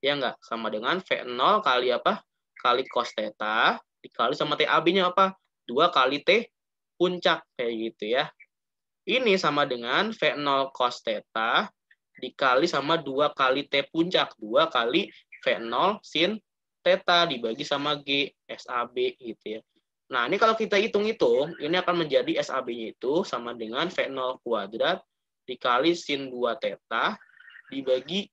Ya enggak? Sama dengan V0 kali apa? Kali cos theta dikali sama TAB-nya apa? 2 kali T puncak kayak gitu ya. Ini sama dengan V0 cos theta dikali sama 2 kali T puncak. 2 kali V0 sin theta dibagi sama G SAB gitu ya. Nah, ini kalau kita hitung-hitung, ini akan menjadi SAB-nya itu sama dengan V0 kuadrat dikali sin 2 theta dibagi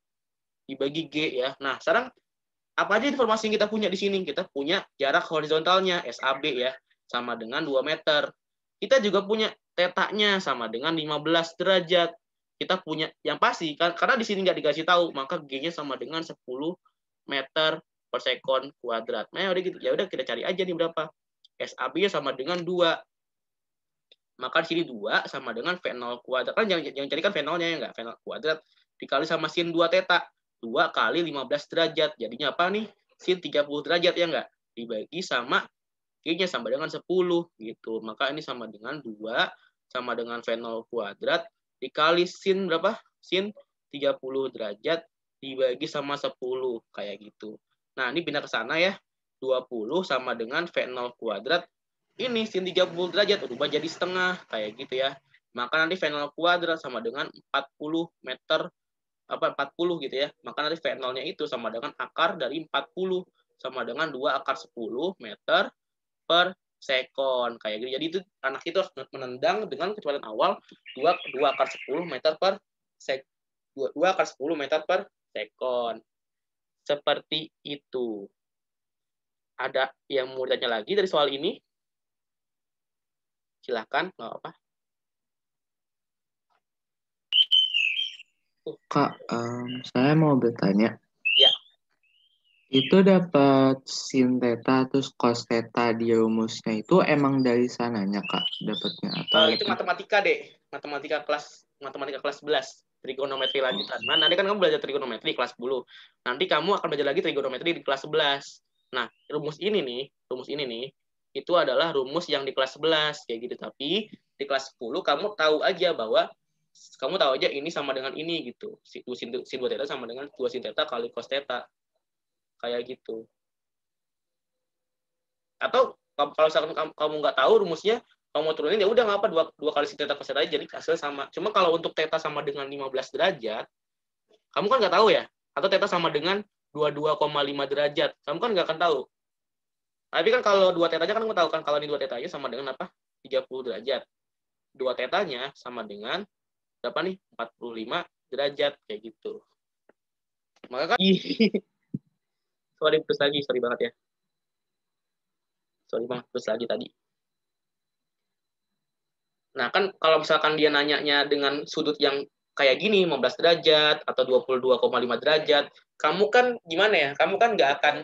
G ya. Nah, sekarang apa aja informasi yang kita punya di sini? Kita punya jarak horizontalnya SAB ya, sama dengan 2 meter. Kita juga punya tetanya sama dengan 15 derajat. Kita punya yang pasti karena di sini nggak dikasih tahu, maka G-nya sama dengan 10 meter per sekon kuadrat. Nah, udah gitu. Ya udah kita cari aja nih berapa. SAB-nya sama dengan 2. Maka di sini 2 sama dengan V0 kuadrat. Kan yang cari kan V0-nya ya enggak? V0 kuadrat dikali sama sin 2 theta. 2 kali 15 derajat. Jadinya apa nih? Sin 30 derajat ya enggak? Dibagi sama G-nya sama dengan 10 gitu. Maka ini sama dengan 2 sama dengan V0 kuadrat dikali sin berapa? Sin 30 derajat dibagi sama 10 kayak gitu. Nah, ini pindah ke sana ya. 20 sama dengan V0 kuadrat ini sin 30 derajat berubah jadi setengah kayak gitu ya. Maka nanti V0 kuadrat sama dengan 40 meter 40 gitu ya. Maka nanti V0-nya itu sama dengan akar dari 40 sama dengan 2 akar 10 meter per sekon kayak gitu. Jadi itu anak itu harus menendang dengan kecepatan awal 2 akar 10 meter per 2 akar 10 meter per sekon. Seperti itu. Ada yang mau ditanya lagi dari soal ini? Silakan, nggak apa.
Kak, saya mau bertanya.
Ya.
Itu dapat sin theta terus cos theta di rumusnya itu emang dari sananya Kak dapatnya atau
Itu matematika deh, matematika kelas 11, trigonometri lanjutan. Nah, nanti kan kamu belajar trigonometri kelas 10. Nanti kamu akan belajar lagi trigonometri di kelas 11. Nah, rumus ini nih, itu adalah rumus yang di kelas 11 kayak gitu. Tapi di kelas 10 kamu tahu aja ini sama dengan ini gitu. Sin 2 theta sama dengan 2 sin theta kali cos theta. Kayak gitu. Atau kalau misalkan kamu nggak tahu rumusnya, kamu mau turunin ya udah nggak apa, 2 kali sin theta cos theta jadi hasilnya sama. Cuma kalau untuk theta sama dengan 15 derajat, kamu kan nggak tahu ya. Atau theta sama dengan 22,5 derajat, kamu kan nggak akan tahu. Tapi kan kalau 2 tetanya kan kamu tahu kan kalau ini 2 tetanya sama dengan apa? 30 derajat. 2 tetanya sama dengan berapa nih? 45 derajat kayak gitu. Maka kan sorry banget ya. Sorry banget terus lagi tadi. Nah, kan kalau misalkan dia nanyanya dengan sudut yang kayak gini, 15 derajat atau 22,5 derajat, kamu kan gimana ya? Kamu kan nggak akan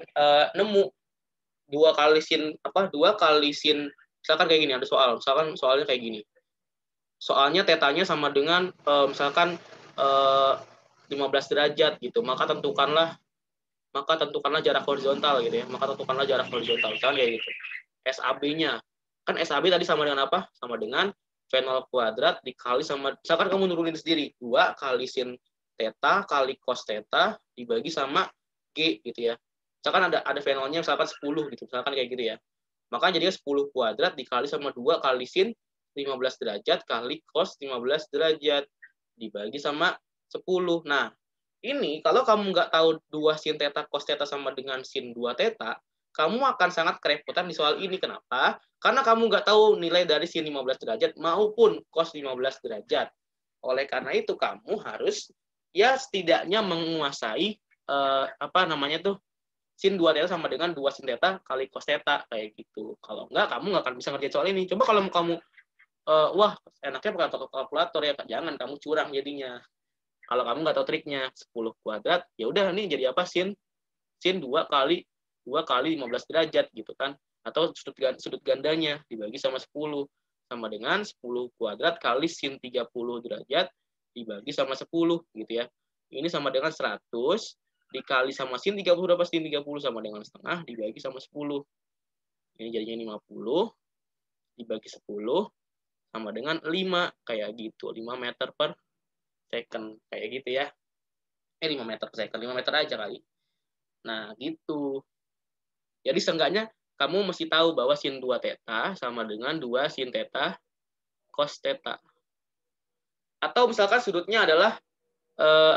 nemu 2 kali sin, misalkan kayak gini, ada misalkan soalnya kayak gini. Soalnya tetanya sama dengan misalkan 15 derajat gitu, maka tentukanlah jarak horizontal gitu ya. Maka tentukanlah jarak horizontal. Misalkan kayak gitu. SAB-nya. Kan SAB tadi sama dengan apa? Sama dengan V0 kuadrat dikali sama, misalkan kamu nurunin sendiri, 2 kali sin theta kali cos theta dibagi sama G gitu ya. Misalkan ada V0-nya misalkan 10 gitu, misalkan kayak gitu ya. Maka jadinya 10 kuadrat dikali sama 2 kali sin 15 derajat kali cos 15 derajat dibagi sama 10. Nah, ini kalau kamu nggak tahu 2 sin theta cos theta sama dengan sin 2 theta, kamu akan sangat kerepotan di soal ini. Kenapa? Karena kamu nggak tahu nilai dari sin 15 derajat maupun cos 15 derajat. Oleh karena itu, kamu harus ya setidaknya menguasai sin 2 theta sama dengan 2 sin theta kali cos theta kayak gitu. Kalau nggak, kamu nggak akan bisa ngerjain soal ini. Coba kalau kamu wah enaknya pakai kalkulator ya, jangan, kamu curang jadinya. Kalau kamu nggak tahu triknya, 10 kuadrat, ya udah nih jadi apa? Sin 2 kali 15 derajat gitu kan. Atau sudut gandanya dibagi sama 10. Sama dengan 10 kuadrat kali sin 30 derajat dibagi sama 10 gitu ya. Ini sama dengan 100 dikali sama sin 30 berapa? Sin 30 sama dengan setengah dibagi sama 10. Ini jadinya 50 dibagi 10 sama dengan 5 kayak gitu. 5 meter per second kayak gitu ya. 5 meter per second, 5 meter aja kali. Nah, gitu. Jadi seenggaknya kamu mesti tahu bahwa sin 2 theta sama dengan 2 sin theta cos theta. Atau misalkan sudutnya adalah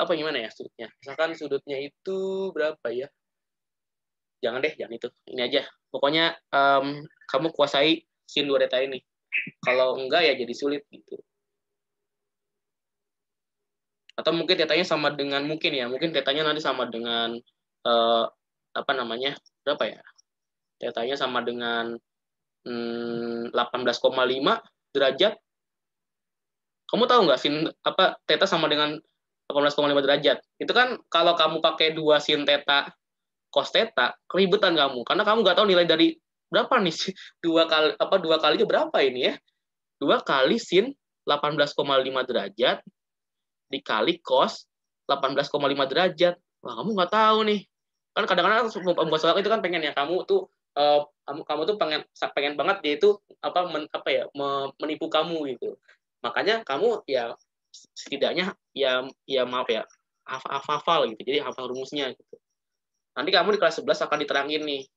apa gimana ya sudutnya? Misalkan sudutnya itu berapa ya? Jangan deh, jangan itu. Ini aja. Pokoknya kamu kuasai sin 2 theta ini. Kalau enggak ya jadi sulit gitu. Atau mungkin tetanya sama dengan mungkin tetanya nanti sama dengan apa namanya? Berapa ya? Tetanya sama dengan 18,5 derajat. Kamu tahu nggak sin apa theta sama dengan 18,5 derajat? Itu kan kalau kamu pakai 2 sin theta cos theta, keribetan kamu karena kamu nggak tahu nilai dari berapa nih. 2 kalinya berapa ini ya? 2 kali sin 18,5 derajat dikali cos 18,5 derajat. Wah, kamu nggak tahu nih. Kan kadang-kadang membuat soal itu kan pengen ya kamu tuh kamu tuh pengen banget dia itu menipu kamu gitu. Makanya kamu ya setidaknya ya maaf ya hafal gitu. Jadi hafal rumusnya gitu. Nanti kamu di kelas 11 akan diterangin nih.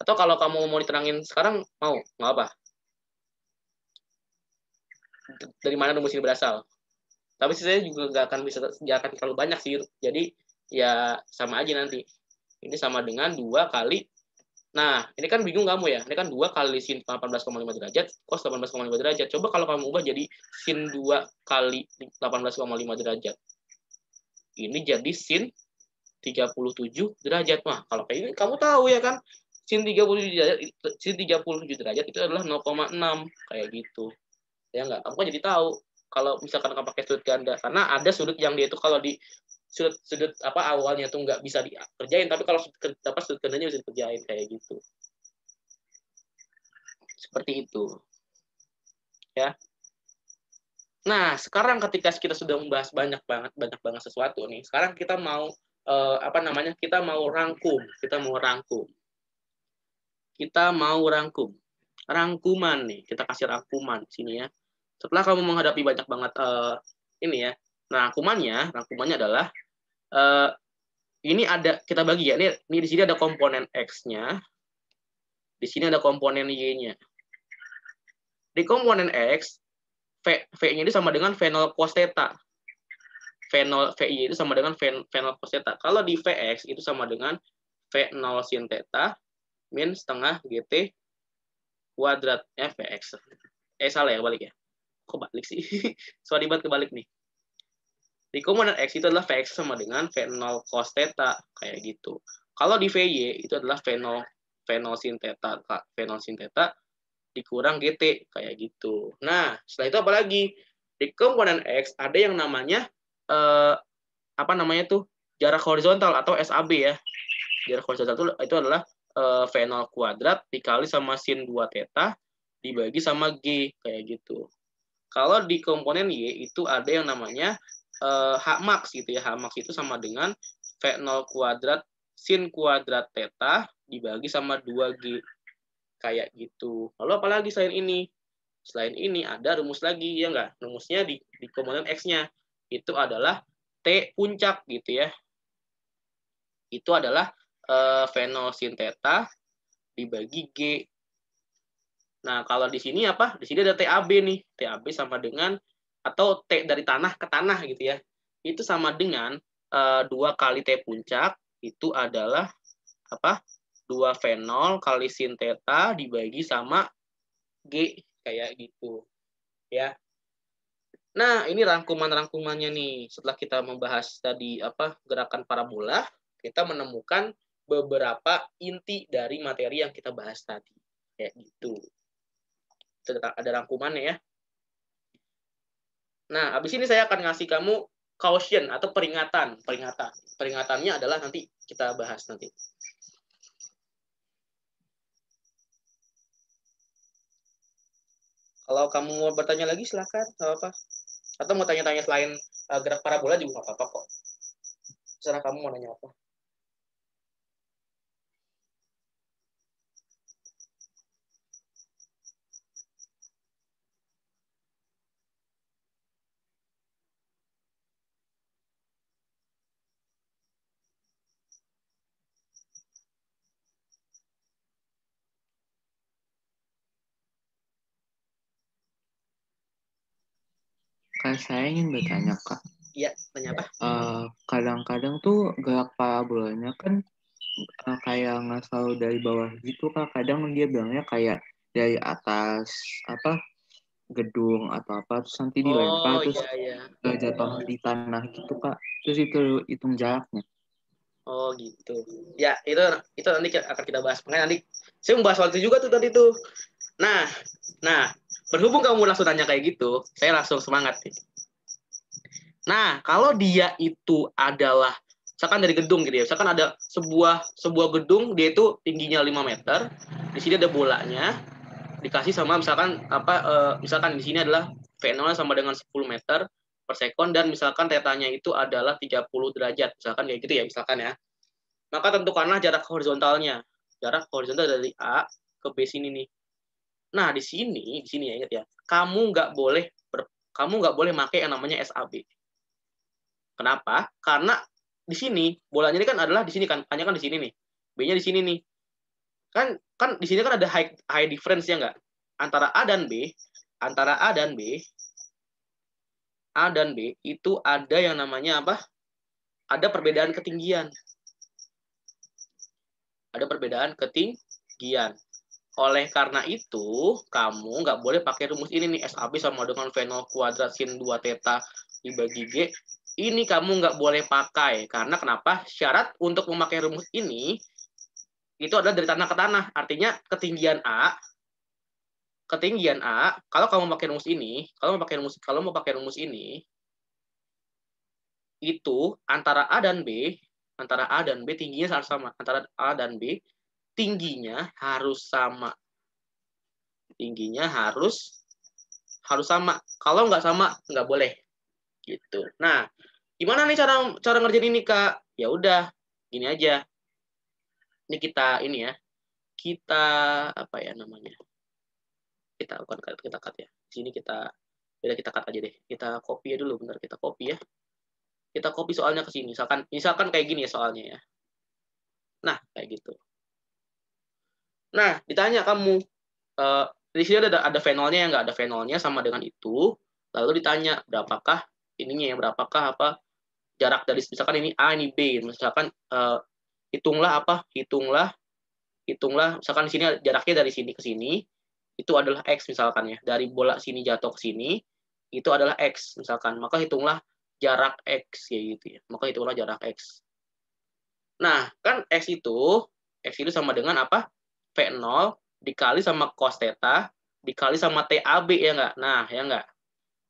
Atau kalau kamu mau diterangin sekarang mau nggak apa? Dari mana rumus ini berasal? Tapi saya juga nggak akan terlalu banyak sih. Jadi ya sama aja nanti. Ini sama dengan 2 kali. Nah, ini kan bingung kamu ya. Ini kan 2 kali sin 18,5 derajat, cos 18,5 derajat. Coba kalau kamu ubah jadi sin 2 kali 18,5 derajat. Ini jadi sin 37 derajat. Wah, kalau kayak ini kamu tahu ya kan, sin 37 derajat itu adalah 0,6 kayak gitu. Ya enggak? Kamu kan jadi tahu kalau misalkan kamu pakai sudut ganda karena ada sudut yang dia itu kalau di sudut apa awalnya tuh nggak bisa dikerjain tapi kalau sudut gandanya bisa dikerjain kayak gitu. Seperti itu. Ya. Nah, sekarang ketika kita sudah membahas banyak banget sesuatu nih, sekarang kita mau kita mau rangkum. Rangkuman nih, kita kasih rangkuman sini ya. Setelah kamu menghadapi banyak banget ini ya, rangkumannya adalah ini ada kita bagi ya. Ini di sini ada komponen x-nya, di sini ada komponen y-nya. Di komponen x, v-nya itu sama dengan v0 cos theta. V-y itu sama dengan v0 cos theta. Kalau di vx itu sama dengan v0 sin theta min setengah gt kuadrat vx. Salah ya, balik ya. Kok balik sih? Sorry banget kebalik nih. Di komponen x itu adalah vx sama dengan v0 cos theta kayak gitu. Kalau di vy itu adalah v0 sin theta dikurang gt kayak gitu. Nah, setelah itu apa lagi? Di komponen x ada yang namanya jarak horizontal atau SAB ya. Jarak horizontal itu adalah v0 kuadrat dikali sama sin 2 theta dibagi sama g kayak gitu. Kalau di komponen y itu ada yang namanya H max gitu ya. H max itu sama dengan v0 kuadrat sin kuadrat theta dibagi sama 2g kayak gitu. Lalu apalagi selain ini? Selain ini ada rumus lagi ya enggak? Rumusnya di komponen x-nya itu adalah t puncak gitu ya. Itu adalah v0 sin theta dibagi g. Nah, kalau di sini apa? Di sini ada TAB nih. TAB sama dengan atau T dari tanah ke tanah gitu ya. Itu sama dengan 2 kali T puncak itu adalah apa? 2 V0 kali sin theta dibagi sama G kayak gitu. Ya. Nah, ini rangkumannya nih. Setelah kita membahas tadi gerakan parabola, kita menemukan beberapa inti dari materi yang kita bahas tadi. Kayak gitu. Ada rangkumannya ya. Nah, habis ini saya akan ngasih kamu caution atau peringatan. Peringatannya adalah nanti kita bahas nanti. Kalau kamu mau bertanya lagi silakan, apa? Atau mau tanya-tanya selain gerak parabola juga nggak apa-apa kok. Terserah kamu mau nanya apa.
Kak, saya ingin bertanya, Kak.
Iya, tanya apa?
Kadang-kadang tuh gerak parabolanya kan kayak nggak selalu dari bawah gitu, Kak. Kadang dia bilangnya kayak dari atas apa gedung atau apa, terus nanti dilempar,
Oh
terus
iya.
jatuh di tanah gitu, Kak. Terus itu hitung jaraknya.
Oh gitu. Ya, itu nanti akan kita bahas. Makanya nanti saya membahas soal itu juga tuh tadi tuh. Nah, berhubung kamu langsung tanya kayak gitu, saya langsung semangat nih. Nah, kalau dia itu adalah misalkan dari gedung gitu ya. Misalkan ada sebuah gedung, dia itu tingginya 5 meter. Di sini ada bolanya dikasih sama misalkan di sini adalah V0 sama dengan 10 meter per sekon dan misalkan tetanya itu adalah 30 derajat. Misalkan kayak gitu ya, misalkan ya. Maka tentukanlah jarak horizontalnya. Jarak horizontal dari A ke B sini nih. Nah, di sini ya ingat ya. Kamu nggak boleh pakai yang namanya SAB. Kenapa? Karena di sini bolanya ini kan adalah di sini kan, hanya kan di sini nih. B-nya di sini nih. Kan di sini kan ada high difference ya nggak? Antara A dan B, A dan B itu ada yang namanya apa? Ada perbedaan ketinggian. Oleh karena itu, kamu nggak boleh pakai rumus ini nih, SAB sama dengan V0 kuadrat sin 2 theta dibagi G. Ini kamu nggak boleh pakai. Karena kenapa? Syarat untuk memakai rumus ini, itu adalah dari tanah ke tanah. Artinya ketinggian A, kalau kamu pakai rumus ini, kalau mau pakai rumus ini, itu antara A dan B tingginya harus sama. Antara A dan B tingginya harus sama. Kalau nggak sama, nggak boleh. Gitu. Nah, gimana nih cara ngerjain ini, Kak? Ya udah, gini aja. Ini kita apa ya namanya? Kita cut ya. Di sini kita cut aja deh. Kita copy dulu, bentar kita copy ya. Kita copy soalnya ke sini. Misalkan kayak gini ya soalnya ya. Nah, kayak gitu. Nah, ditanya kamu di sini ada fenolnya yang nggak ada fenolnya sama dengan itu. Lalu ditanya berapakah berapakah jarak dari misalkan ini A ini B, misalkan hitunglah misalkan di sini jaraknya dari sini ke sini itu adalah X misalkan ya, dari bola sini jatuh ke sini itu adalah X misalkan, maka hitunglah jarak X kayak gitu ya, maka hitunglah jarak X. Nah kan X itu sama dengan apa? V0 dikali sama cos theta dikali sama TAB ya nggak? Nah ya nggak?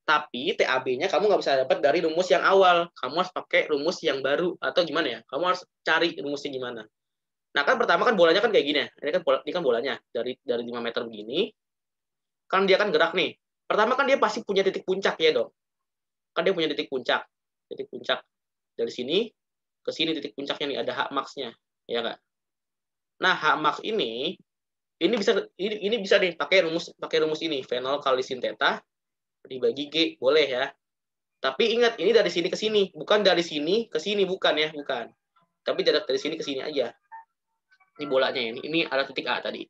Tapi TAB-nya kamu nggak bisa dapat dari rumus yang awal. Kamu harus pakai rumus yang baru. Atau gimana ya? Kamu harus cari rumusnya gimana. Nah, kan pertama kan bolanya kan kayak gini ya. Ini kan bolanya. Dari 5 meter begini. Kan dia kan gerak nih. Pertama kan dia pasti punya titik puncak ya dong. Kan dia punya titik puncak. Titik puncak. Dari sini ke sini titik puncaknya nih. Ada H max-nya. Ya nggak? Nah, H max ini bisa nih pakai rumus ini. V0 kali sin theta dibagi G. Boleh ya. Tapi ingat, ini dari sini ke sini. Bukan dari sini ke sini. Bukan ya. Bukan. Tapi jarak dari sini ke sini aja. Ini bolanya ini. Ini ada titik A tadi.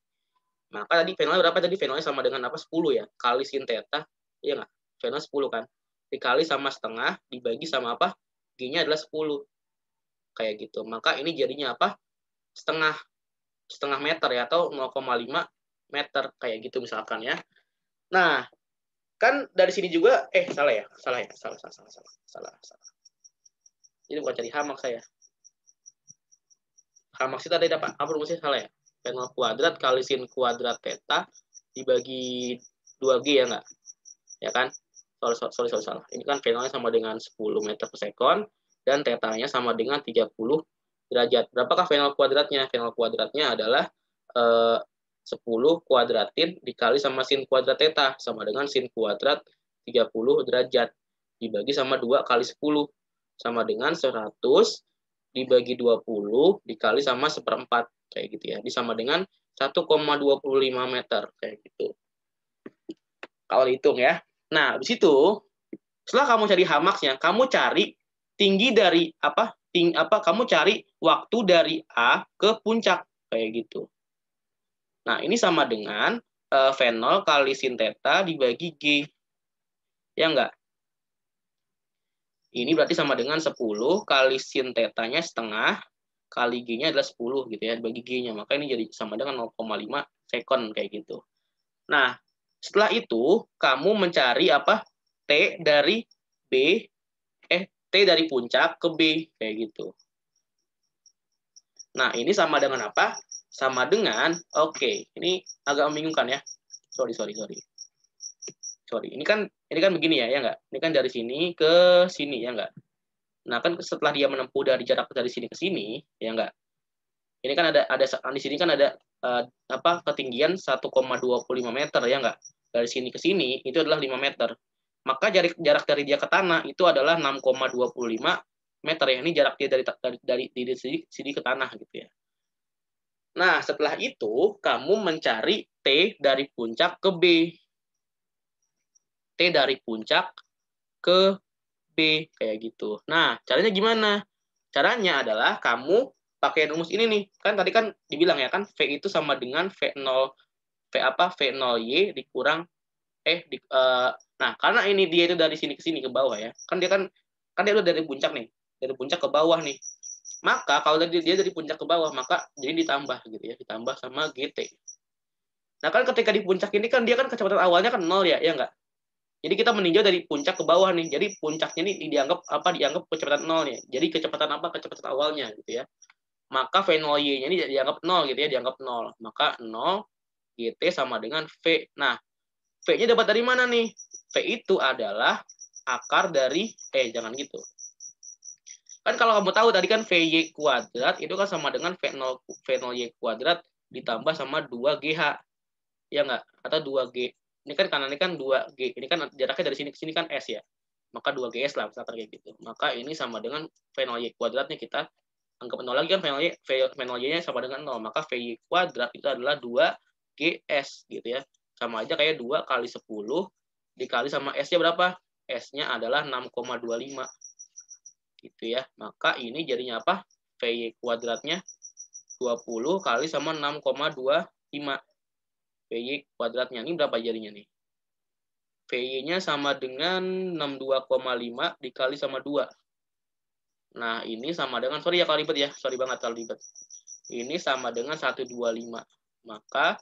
Maka tadi V0 berapa tadi? V0 sama dengan apa? 10 ya. Kali sin theta. Iya nggak? V0 10 kan. Dikali sama setengah. Dibagi sama apa? G-nya adalah 10. Kayak gitu. Maka ini jadinya apa? Setengah meter ya. Atau 0,5 meter. Kayak gitu misalkan ya. Nah, kan dari sini juga salah. Ini bukan cari H max saya. H max itu ada apa rumusnya salah ya? V0 kuadrat kali sin kuadrat theta dibagi 2G ya enggak? Ya kan? Salah. Ini kan V0-nya sama dengan 10 meter per sekon, dan θ-nya sama dengan 30 derajat. Berapakah V0 kuadratnya? V0 kuadratnya adalah 10 kuadratin dikali sama sin kuadrat θ, sama dengan sin kuadrat 30 derajat, dibagi sama 2 kali 10, sama dengan 100 dibagi 20 dikali sama 1/4, kayak gitu ya. Sama dengan 1,25 meter, kayak gitu. Kalau dihitung ya. Nah, habis itu, setelah kamu cari Hmax-nya, kamu cari tinggi dari kamu cari waktu dari A ke puncak, kayak gitu. Nah, ini sama dengan V0 kali sin θ dibagi G. Ya enggak? Ini berarti sama dengan 10 kali sin θ-nya setengah, kali G-nya adalah 10 gitu ya, dibagi G-nya. Maka ini jadi sama dengan 0,5 sekon, kayak gitu. Nah, setelah itu, kamu mencari T dari T dari puncak ke B, kayak gitu. Nah, ini sama dengan apa? Sama dengan, ini agak membingungkan ya. Sorry. Ini kan begini ya enggak? Ini kan dari sini ke sini ya enggak? Nah, kan setelah dia menempuh dari jarak dari sini ke sini, ya enggak? Ini kan ada di sini kan ada ketinggian 1,25 meter ya enggak? Dari sini ke sini itu adalah 5 meter. Maka jarak dari dia ke tanah itu adalah 6,25 meter ya. Ini jarak dia dari sini ke tanah gitu ya. Nah, setelah itu kamu mencari T dari puncak ke B. T dari puncak ke B, kayak gitu. Nah, caranya gimana? Caranya adalah kamu pakai rumus ini nih. Kan tadi kan dibilang ya kan V itu sama dengan V0Y dikurang nah, karena ini dia itu dari sini ke sini ke bawah ya. Kan dia udah dari puncak nih. Dari puncak ke bawah nih. Maka kalau dia dari puncak ke bawah, maka jadi ditambah gitu ya, ditambah sama GT. Nah, kan ketika di puncak ini kan dia kan kecepatan awalnya kan 0 ya enggak? Jadi kita meninjau dari puncak ke bawah nih. Jadi puncaknya ini dianggap kecepatan 0 nih. Jadi kecepatan kecepatan awalnya gitu ya. Maka V0Y-nya ini dianggap 0 gitu ya, dianggap 0. Maka 0 GT sama dengan V. Nah, V-nya dapat dari mana nih? V itu adalah akar dari jangan gitu. Kan kalau kamu tahu tadi kan VY kuadrat itu kan sama dengan V0Y kuadrat ditambah sama 2GH. Ya enggak? Atau 2G. Ini kan kanan ini kan 2G. Ini kan jaraknya dari sini ke sini kan S ya. Maka 2GS lah misalkan kayak gitu. Maka ini sama dengan V0Y kuadratnya kita anggap 0 lagi kan V0Y-nya sama dengan 0. Maka VY kuadrat itu adalah 2GS gitu ya. Sama aja kayak 2 kali 10 dikali sama S-nya berapa? S-nya adalah 6,25. Gitu ya. Maka ini jadinya apa? VY kuadratnya 20 kali sama 6,25. VY kuadratnya ini berapa jadinya nih? VY-nya sama dengan 62,5 dikali sama 2. Nah, ini sama dengan, sorry ya kalau ribet ya. Sorry banget kalau ribet. Ini sama dengan 125. Maka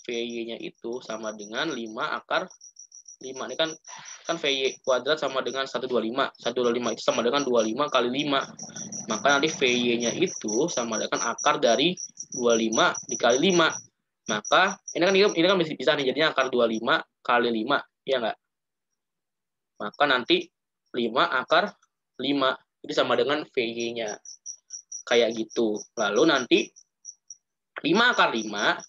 VY-nya itu sama dengan 5 akar 5. Ini kan VY kuadrat sama dengan 125. 125 itu sama dengan 25 kali 5. Maka nanti VY-nya itu sama dengan akar dari 25 dikali 5. Maka ini kan bisa nih, jadinya akar 25 kali 5. Ya enggak? Maka nanti 5 akar 5. Itu sama dengan VY-nya. Kayak gitu. Lalu nanti 5 akar 5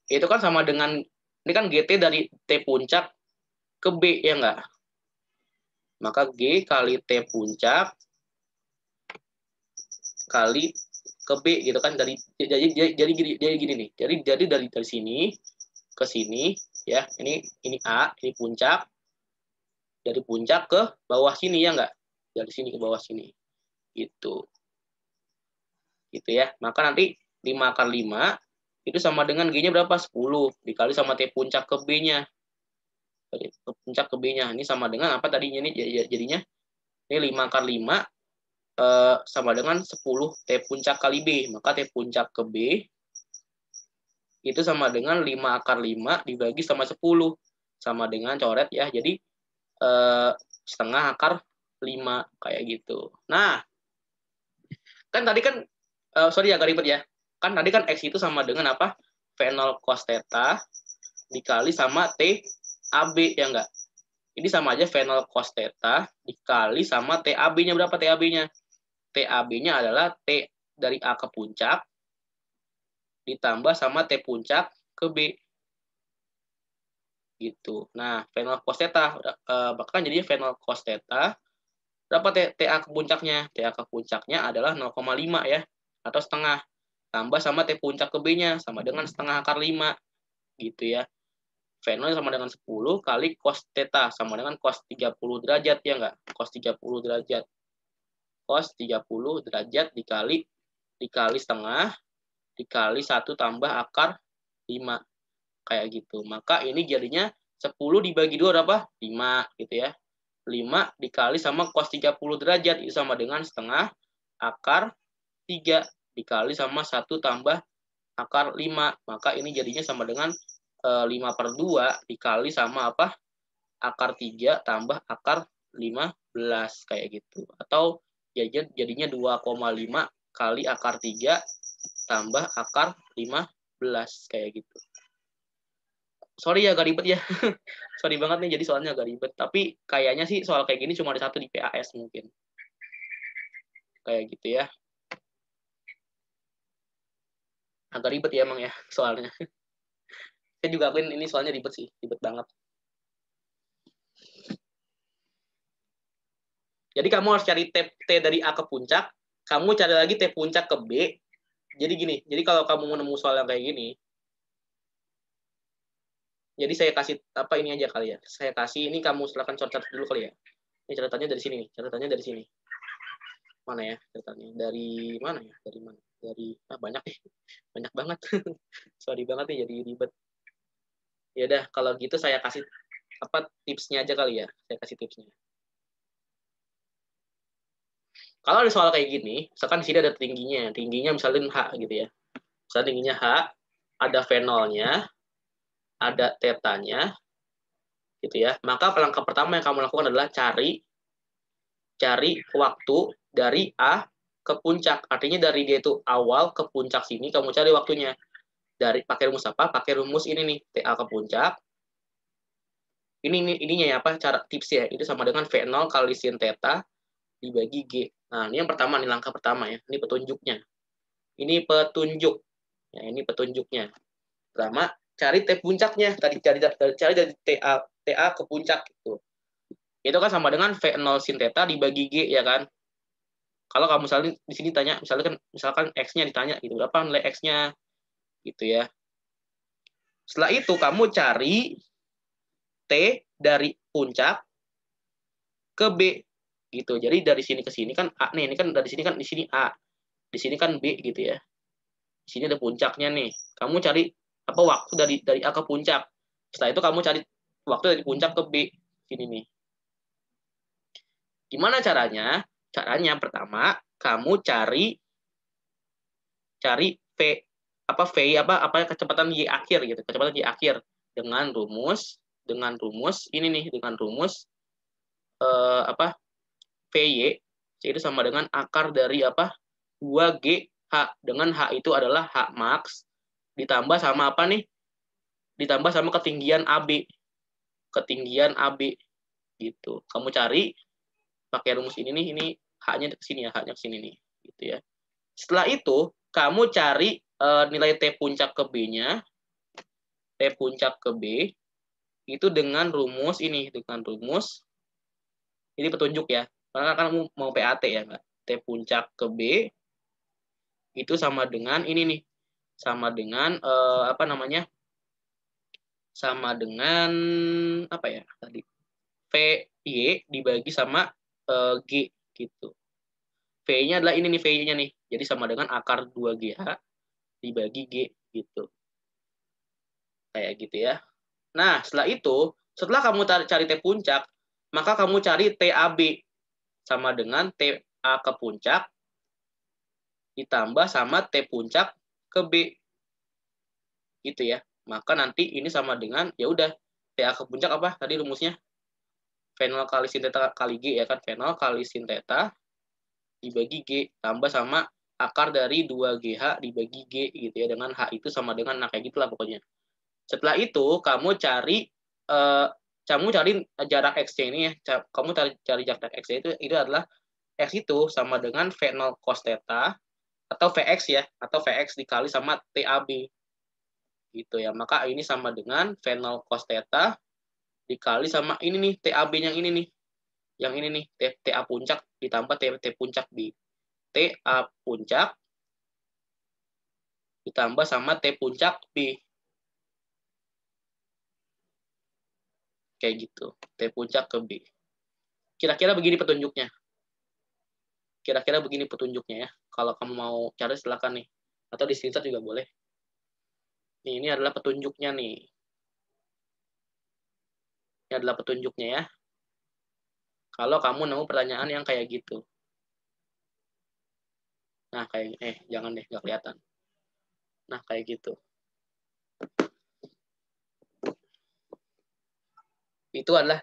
itu kan sama dengan, ini kan GT dari T puncak ke B, ya enggak? Maka G kali T puncak kali ke B gitu kan, jadi gini nih. Jadi dari sini ke sini ya. Ini A, ini puncak. Dari puncak ke bawah sini ya enggak? Dari sini ke bawah sini. Gitu. Gitu ya. Maka nanti 5 akar 5 itu sama dengan G-nya berapa? 10 dikali sama T puncak ke B-nya. Ke puncak ke B-nya. Ini sama dengan apa tadinya nih? Jadinya ini 5 akar 5 sama dengan 10 T puncak kali B. Maka T puncak ke B itu sama dengan 5 akar 5 dibagi sama 10. Sama dengan coret ya. Jadi setengah akar 5 kayak gitu. Nah, kan tadi kan sorry agak ribet ya. Kan tadi kan X itu sama dengan apa? V0 cos θ dikali sama T AB ya enggak? Ini sama aja fenol cos theta dikali sama TAB-nya berapa TAB-nya? TAB-nya adalah T dari A ke puncak ditambah sama T puncak ke B. Gitu. Nah, fenol cos theta bahkan jadinya fenol cos theta berapa TA ke puncaknya? TA ke puncaknya adalah 0,5 ya atau setengah. Tambah sama T puncak ke B-nya sama dengan setengah akar 5. Gitu ya. Fenol sama dengan 10 kali cos theta sama dengan cos 30 derajat ya enggak? Cos 30 derajat. Cos 30 derajat dikali setengah dikali 1 tambah akar 5. Kayak gitu. Maka ini jadinya 10 dibagi 2 berapa? 5 gitu ya. 5 dikali sama cos 30 derajat itu sama dengan setengah akar 3 dikali sama 1 tambah akar 5. Maka ini jadinya sama dengan 5/2 dikali sama apa? Akar 3 tambah akar 15 kayak gitu. Atau jadinya 2,5 kali akar 3 tambah akar 15 kayak gitu. Sorry ya agak ribet ya. Sorry banget nih jadi soalnya agak ribet. Tapi kayaknya sih soal kayak gini cuma ada satu di PAS mungkin. Kayak gitu ya. Agak ribet ya emang ya soalnya. Saya juga akuin ini soalnya ribet sih. Ribet banget. Jadi kamu harus cari T dari A ke puncak. Kamu cari lagi T puncak ke B. Jadi gini. Jadi kalau kamu mau nemu soal yang kayak gini. Jadi saya kasih apa ini aja kali ya. Saya kasih ini kamu silakan catat dulu kali ya. Ini catatannya dari sini nih. Catatannya dari sini. Mana ya catatannya? Dari mana ya? Dari mana? Dari banyak nih. Banyak banget. Sorry banget nih jadi ribet. Ya udah kalau gitu saya kasih apa tipsnya aja kali ya. Saya kasih tipsnya. Kalau ada soal kayak gini, misalkan di sini ada tingginya. Tingginya misalnya H gitu ya. Misalnya tingginya H, ada fenolnya, ada tetanya, gitu ya. Maka langkah pertama yang kamu lakukan adalah cari waktu dari A ke puncak. Artinya dari dia itu awal ke puncak sini, kamu cari waktunya. Dari pakai rumus apa? Pakai rumus ini nih, TA ke puncak. Ininya ya apa? Cara tips ya. Itu sama dengan V0 kali sin theta dibagi G. Nah, ini yang pertama nih langkah pertama ya. Ini petunjuknya. Ini petunjuk. Ya, ini petunjuknya. Pertama, cari T puncaknya. Tadi cari dari TA ke puncak gitu. Itu kan sama dengan V0 sin theta dibagi G ya kan? Kalau kamu misalnya di sini tanya, misalkan X-nya ditanya gitu, berapa nilai X-nya gitu ya. Setelah itu kamu cari T dari puncak ke B gitu. Jadi dari sini ke sini kan A nih, ini kan dari sini kan di sini A. Di sini kan B gitu ya. Di sini ada puncaknya nih. Kamu cari apa waktu dari A ke puncak. Setelah itu kamu cari waktu dari puncak ke B sini nih. Gimana caranya? Caranya pertama kamu cari V apa kecepatan Y akhir gitu, kecepatan Y akhir dengan rumus ini nih, dengan rumus VY itu sama dengan akar dari 2GH, dengan H itu adalah H max ditambah sama apa nih? Ditambah sama ketinggian AB gitu. Kamu cari pakai rumus ini nih, ini H-nya ke sini ya, H-nya ke sini nih gitu ya. Setelah itu kamu cari nilai T puncak ke B-nya. T puncak ke B itu dengan rumus ini, ini petunjuk ya. Karena kan kamu mau PAT ya, enggak? T puncak ke B itu sama dengan ini nih. Sama dengan sama dengan apa ya tadi? VY dibagi sama G gitu. V-nya adalah ini nih, V-nya nih. Jadi sama dengan akar 2GH dibagi G gitu. Kayak gitu ya. Nah, setelah kamu cari T puncak, maka kamu cari TAB sama dengan TA ke puncak ditambah sama T puncak ke B. Gitu ya. Maka nanti ini sama dengan ya udah TA ke puncak apa? Tadi rumusnya V0 kali sin theta kali G ya kan, V0 kali sin theta dibagi G tambah sama akar dari 2GH dibagi G gitu ya, dengan H itu sama dengan kayak gitulah pokoknya. Setelah itu kamu cari kamu cari jarak X-nya ini ya. Kamu cari jarak X-nya itu adalah X itu sama dengan V0 cos theta atau Vx ya, atau Vx dikali sama TAB. Gitu ya. Maka ini sama dengan V0 cos theta dikali sama ini nih, TAB yang ini nih. Yang ini nih, TA puncak ditambah T puncak B. TA puncak ditambah sama T puncak B. Kayak gitu. T puncak ke B. Kira-kira begini petunjuknya. Kira-kira begini petunjuknya ya. Kalau kamu mau cari silakan nih. Atau di screenshot juga boleh. Nih, ini adalah petunjuknya nih. Ini adalah petunjuknya ya. Kalau kamu nemu pertanyaan yang kayak gitu. Nah, kayak jangan deh, nggak kelihatan. Nah, kayak gitu. Itu adalah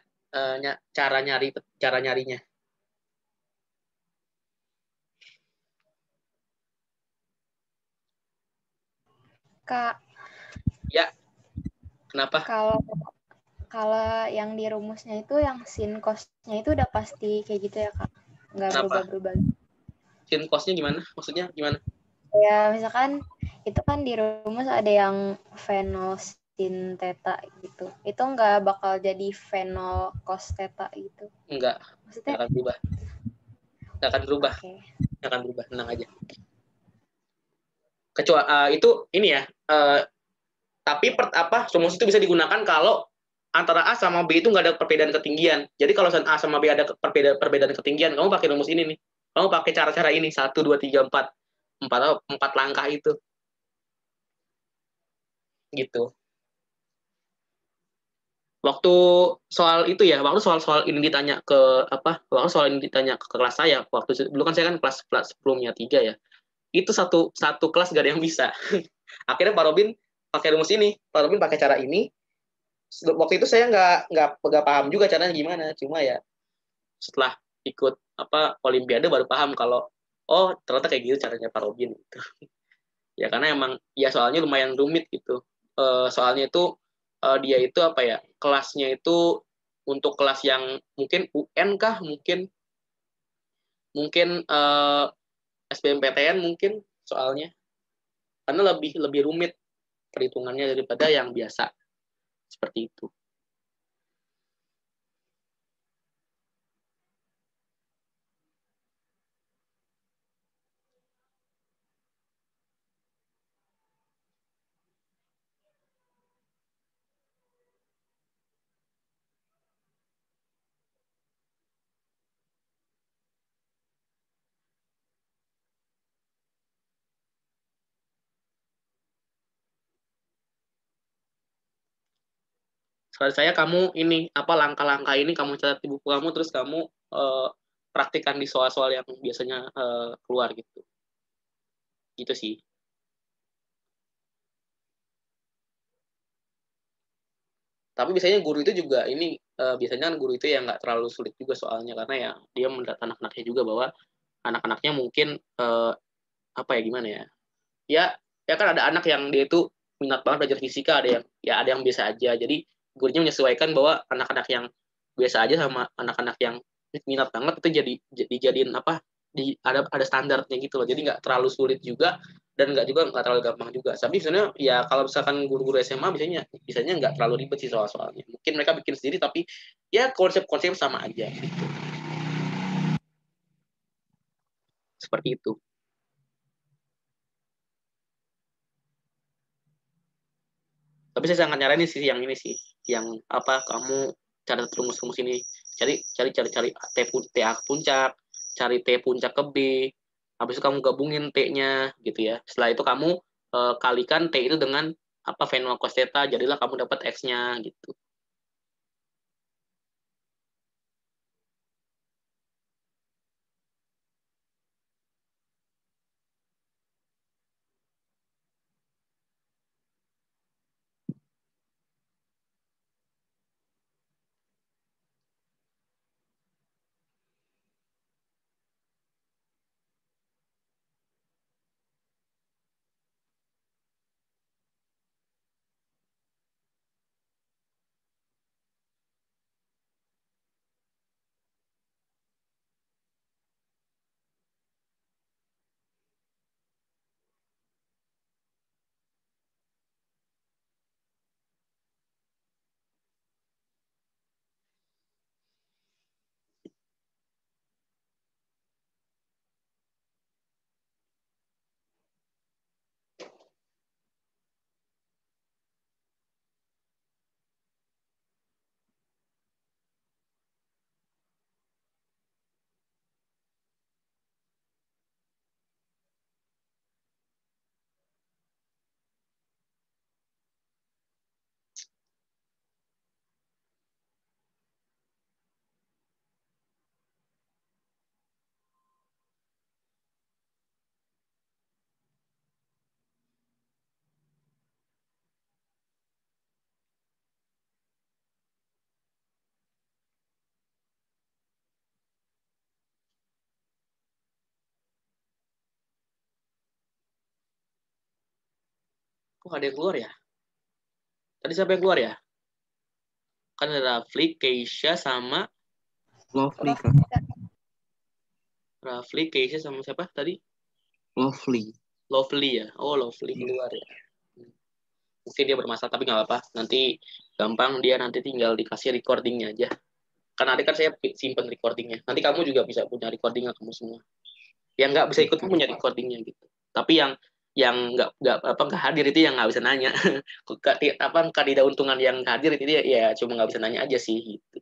cara nyarinya.
Kak,
Ya, kenapa?
kalau kalau yang di rumusnya itu yang sin cos-nya itu udah pasti kayak gitu ya, Kak? Nggak
Kenapa?
berubah-berubah.
Sin cos-nya gimana? Maksudnya gimana?
Ya, misalkan itu kan di rumus ada yang V0 sin theta gitu. Itu nggak bakal jadi V0 cos theta gitu.
Enggak,
Maksudnya?
nggak akan berubah. Nggak akan berubah.
Okay.
Nggak akan berubah, tenang aja. Kecuali itu ini ya. Tapi rumus itu bisa digunakan kalau antara A sama B itu nggak ada perbedaan ketinggian. Jadi kalau A sama B ada perbedaan ketinggian, kamu pakai rumus ini nih. Kamu pakai cara-cara ini 1, 2, 3, 4. 4 langkah itu. Gitu. Waktu soal itu ya, waktu soal ini ditanya ke waktu soal ini ditanya ke kelas saya, waktu dulu kan saya kan kelas sebelumnya 3 ya. Itu satu kelas gak ada yang bisa. Akhirnya Pak Robin pakai rumus ini, Pak Robin pakai cara ini. Waktu itu saya nggak paham juga caranya gimana, cuma ya setelah ikut Olimpiade baru paham kalau ternyata kayak gitu caranya Pak Robin gitu. Ya karena emang ya soalnya lumayan rumit gitu. Soalnya itu dia itu kelasnya itu untuk kelas yang mungkin UN kah, mungkin SBMPTN mungkin soalnya karena lebih rumit perhitungannya daripada yang biasa seperti itu. Sekali saya kamu ini langkah-langkah ini kamu catat di buku kamu terus kamu praktikkan di soal-soal yang biasanya keluar gitu. Gitu sih. Tapi biasanya guru itu juga ini biasanya kan guru itu ya nggak terlalu sulit juga soalnya karena ya dia melihat anak-anaknya juga bahwa anak-anaknya mungkin gimana ya? Ya kan ada anak yang dia itu minat banget belajar fisika, ada yang biasa aja. Jadi gurunya menyesuaikan bahwa anak-anak yang biasa aja sama anak-anak yang minat banget itu dijadiin ada standarnya gitu loh. Jadi nggak terlalu sulit juga dan nggak terlalu gampang juga. Tapi sebenarnya ya kalau misalkan guru-guru SMA biasanya nggak terlalu ribet sih soal-soalnya. Mungkin mereka bikin sendiri tapi ya konsep-konsep sama aja. Seperti itu. Tapi saya sangat nyaranin sih yang ini sih, yang kamu cari rumus-rumus ini, cari TA puncak, cari T puncak ke B, habis itu kamu gabungin T-nya gitu ya. Setelah itu kamu kalikan T itu dengan V0 cos theta, jadilah kamu dapat X-nya gitu. Kok ada yang keluar ya? Tadi siapa yang keluar ya? Kan ada Rafli, Keisha, sama
Lovely, Kak.
Rafli, Keisha, sama siapa tadi?
Lovely.
Lovely ya? Oh, Lovely keluar ya. Mungkin dia bermasalah, tapi nggak apa-apa. Nanti gampang, dia nanti tinggal dikasih recordingnya aja. Kan ada kan saya simpen recordingnya. Nanti kamu juga bisa punya recordingnya kamu semua. Yang nggak bisa ikut punya recordingnya gitu. Tapi yang nggak hadir itu yang nggak bisa nanya. Kandidat untungan yang hadir itu ya cuma nggak bisa nanya aja sih gitu.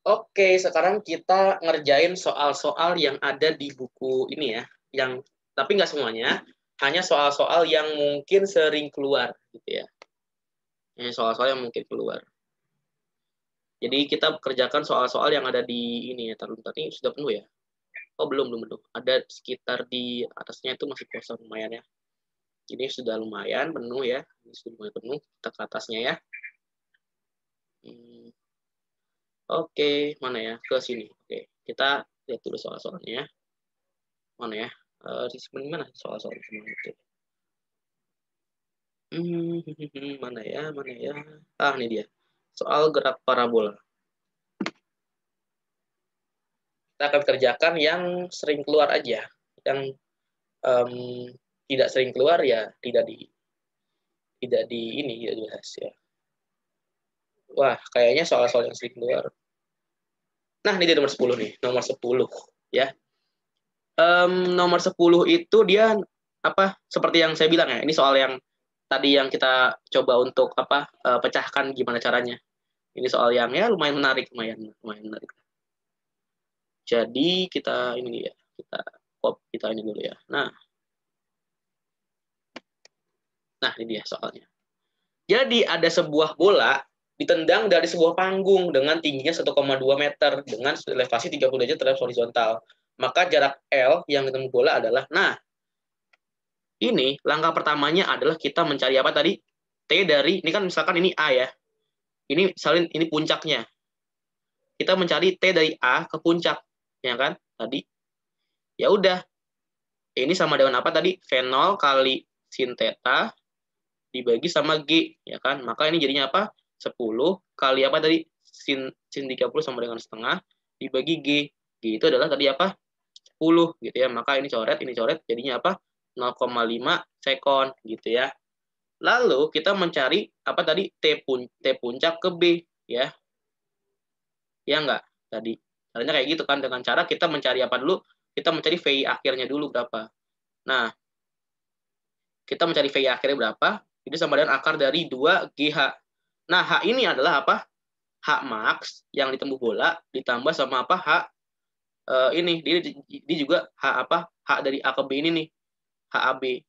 Oke, sekarang kita ngerjain soal-soal yang ada di buku ini ya, yang tapi nggak semuanya, hanya soal-soal yang mungkin sering keluar gitu ya. Ini soal-soal yang mungkin keluar. Jadi kita kerjakan soal-soal yang ada di ini ya, tadi sudah penuh ya? Oh belum penuh. Ada sekitar di atasnya itu masih kosong lumayan ya. Ini sudah lumayan penuh ya. Ini sudah lumayan penuh. Kita ke atasnya ya. Oke, mana ya? Ke sini. Oke, kita lihat dulu soal-soalnya. Mana ya? Di mana soal-soal semua itu? Mana ya? Mana ya? Ah, ini dia. Soal gerak parabola. Kita akan kerjakan yang sering keluar aja. Yang tidak sering keluar ya tidak dibahas ya. Wah, kayaknya soal-soal yang sering keluar. Nah, ini dia nomor 10 nih. Nomor 10 ya. Nomor 10 itu dia seperti yang saya bilang ya. Ini soal yang tadi yang kita coba untuk pecahkan gimana caranya. Ini soal yang ya lumayan menarik, lumayan menarik. Jadi kita ini ya, kita cukup kita ini dulu ya. Nah, ini dia soalnya. Jadi ada sebuah bola ditendang dari sebuah panggung dengan tingginya 1,2 meter dengan elevasi 30 derajat terhadap horizontal. Maka jarak L yang ditempuh bola adalah, nah, ini langkah pertamanya adalah kita mencari apa tadi? T dari, ini kan misalkan ini A ya. Ini misalnya ini puncaknya. Kita mencari T dari A ke puncak, ya kan? Tadi. Ya udah. Ini sama dengan apa tadi? V0 kali sin theta dibagi sama G, ya kan? Maka ini jadinya apa? 10 kali apa tadi? Sin 30 sama dengan setengah dibagi G. G itu adalah tadi apa? 10 gitu ya. Maka ini coret, jadinya apa? 0,5 sekon gitu ya. Lalu kita mencari apa tadi? T puncak ke B ya. Ya enggak? Tadi caranya kayak gitu kan, dengan cara kita mencari apa dulu? Kita mencari VI akhirnya dulu berapa. Nah, kita mencari VI akhirnya berapa? Itu sama dengan akar dari 2GH. Nah, H ini adalah apa? H max yang ditempuh bola ditambah sama apa? H ini. Dia juga H apa? H dari A ke B ini nih. HAB.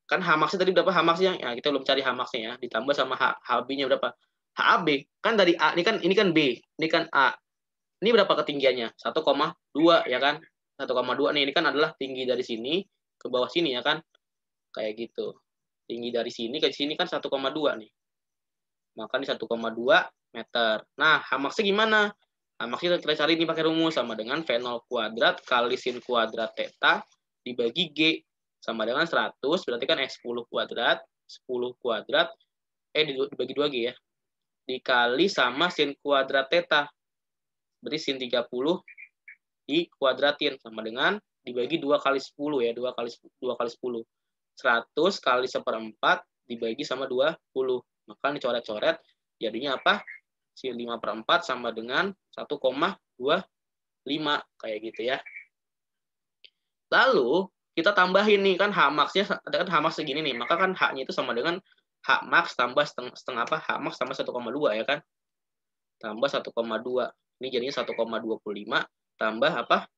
Kan H max-nya tadi berapa? H max-nya? Ya, kita belum cari H max-nya ya. Ditambah sama HB-nya berapa? HAB. Kan dari A, ini kan B, ini kan A. Ini berapa ketinggiannya? 1,2 ya kan? 1,2 nih. Ini kan adalah tinggi dari sini ke bawah sini ya kan? Kayak gitu. Tinggi dari sini ke sini kan 1,2 nih. Maka ini 1,2 meter. Nah, H max-nya gimana? H max-nya kita cari ini pakai rumus sama dengan V0 kuadrat kali sin kuadrat theta dibagi G sama dengan 100, berarti kan X10 kuadrat, 10 kuadrat, dibagi 2G ya, dikali sama sin kuadrat theta, berarti sin 30 dikuadratin, sama dengan dibagi 2 kali 10 ya, 2 kali 10. 100 kali 1/4 dibagi sama 20. Maka dicoret-coret, jadinya apa? Sin 5/4 sama dengan 1,25, kayak gitu ya. Lalu, kita tambahin nih kan H max-nya ada kan H max segini nih, maka kan H-nya itu sama dengan H max tambah setengah apa? H max tambah 1,2 ya kan? Tambah 1,2. Ini jadinya 1,25 tambah apa?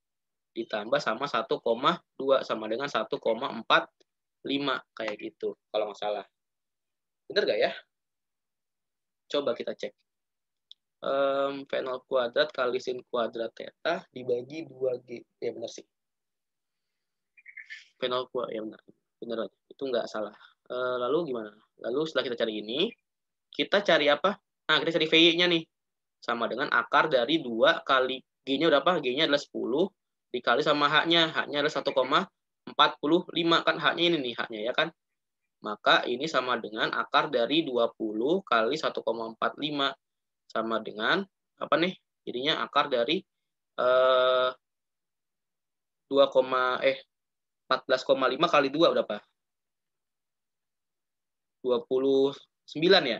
Ditambah sama 1,2 sama dengan 1,45 kayak gitu kalau nggak salah. Bener nggak ya? Coba kita cek. V0 kuadrat kali sin kuadrat theta dibagi 2G. Ya benar sih. V0 kuadrat, ya benar, itu nggak salah. Lalu gimana? Lalu setelah kita cari ini, kita cari apa? Nah, kita cari VY-nya nih. Sama dengan akar dari 2 kali G-nya berapa? G-nya adalah 10 dikali sama H-nya. H-nya adalah 1,45. Kan H-nya ini nih, H-nya ya kan? Maka ini sama dengan akar dari 20 kali 1,45. Sama dengan, apa nih? Jadinya akar dari 14,5 kali 2 berapa? 29 ya?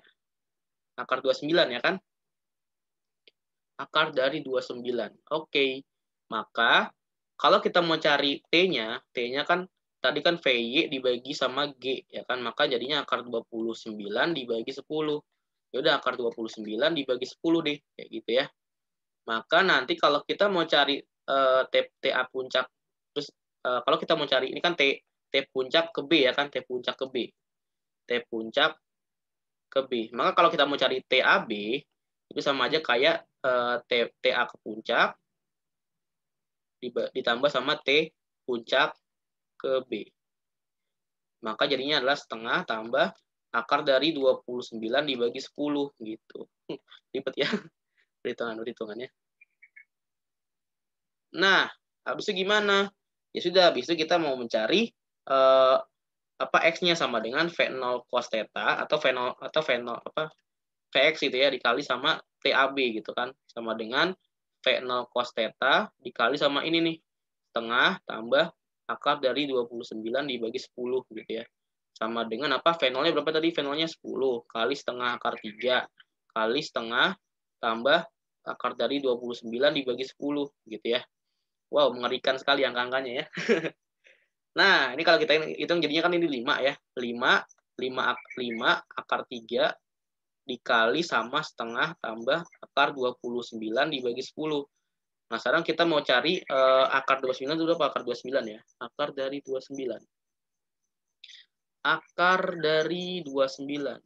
Akar 29 ya kan? Akar dari 29. Oke. Maka, kalau kita mau cari T-nya kan tadi kan VY dibagi sama G, ya kan? Maka jadinya akar 29 dibagi 10. Ya udah akar 29 dibagi 10 deh, kayak gitu ya. Maka nanti kalau kita mau cari TA puncak, terus kalau kita mau cari, ini kan T puncak ke B ya kan, T puncak ke B. T puncak ke B. Maka kalau kita mau cari TAB, itu sama aja kayak TA ke puncak, ditambah sama T puncak ke B. Maka jadinya adalah setengah tambah akar dari 29 dibagi 10 gitu. Ribet ya perhitungannya. Nah, habis itu gimana? Ya sudah, habis itu kita mau mencari X-nya sama dengan V0 cos theta atau V0 apa Vx itu ya dikali sama TAB gitu kan. Sama dengan V0 cos theta dikali sama ini nih. Setengah tambah akar dari 29 dibagi 10 gitu ya. Sama dengan apa? V0-nya berapa tadi? V0-nya 10 kali setengah akar 3 kali setengah tambah akar dari 29 dibagi 10 gitu ya. Wow, mengerikan sekali angka-angkanya ya. Nah, ini kalau kita hitung jadinya kan ini 5 ya. 5 akar 3 dikali sama setengah tambah akar 29 dibagi 10. Nah, sekarang kita mau cari akar 29 itu apa? Akar 29 ya. Akar dari 29. Akar dari 29.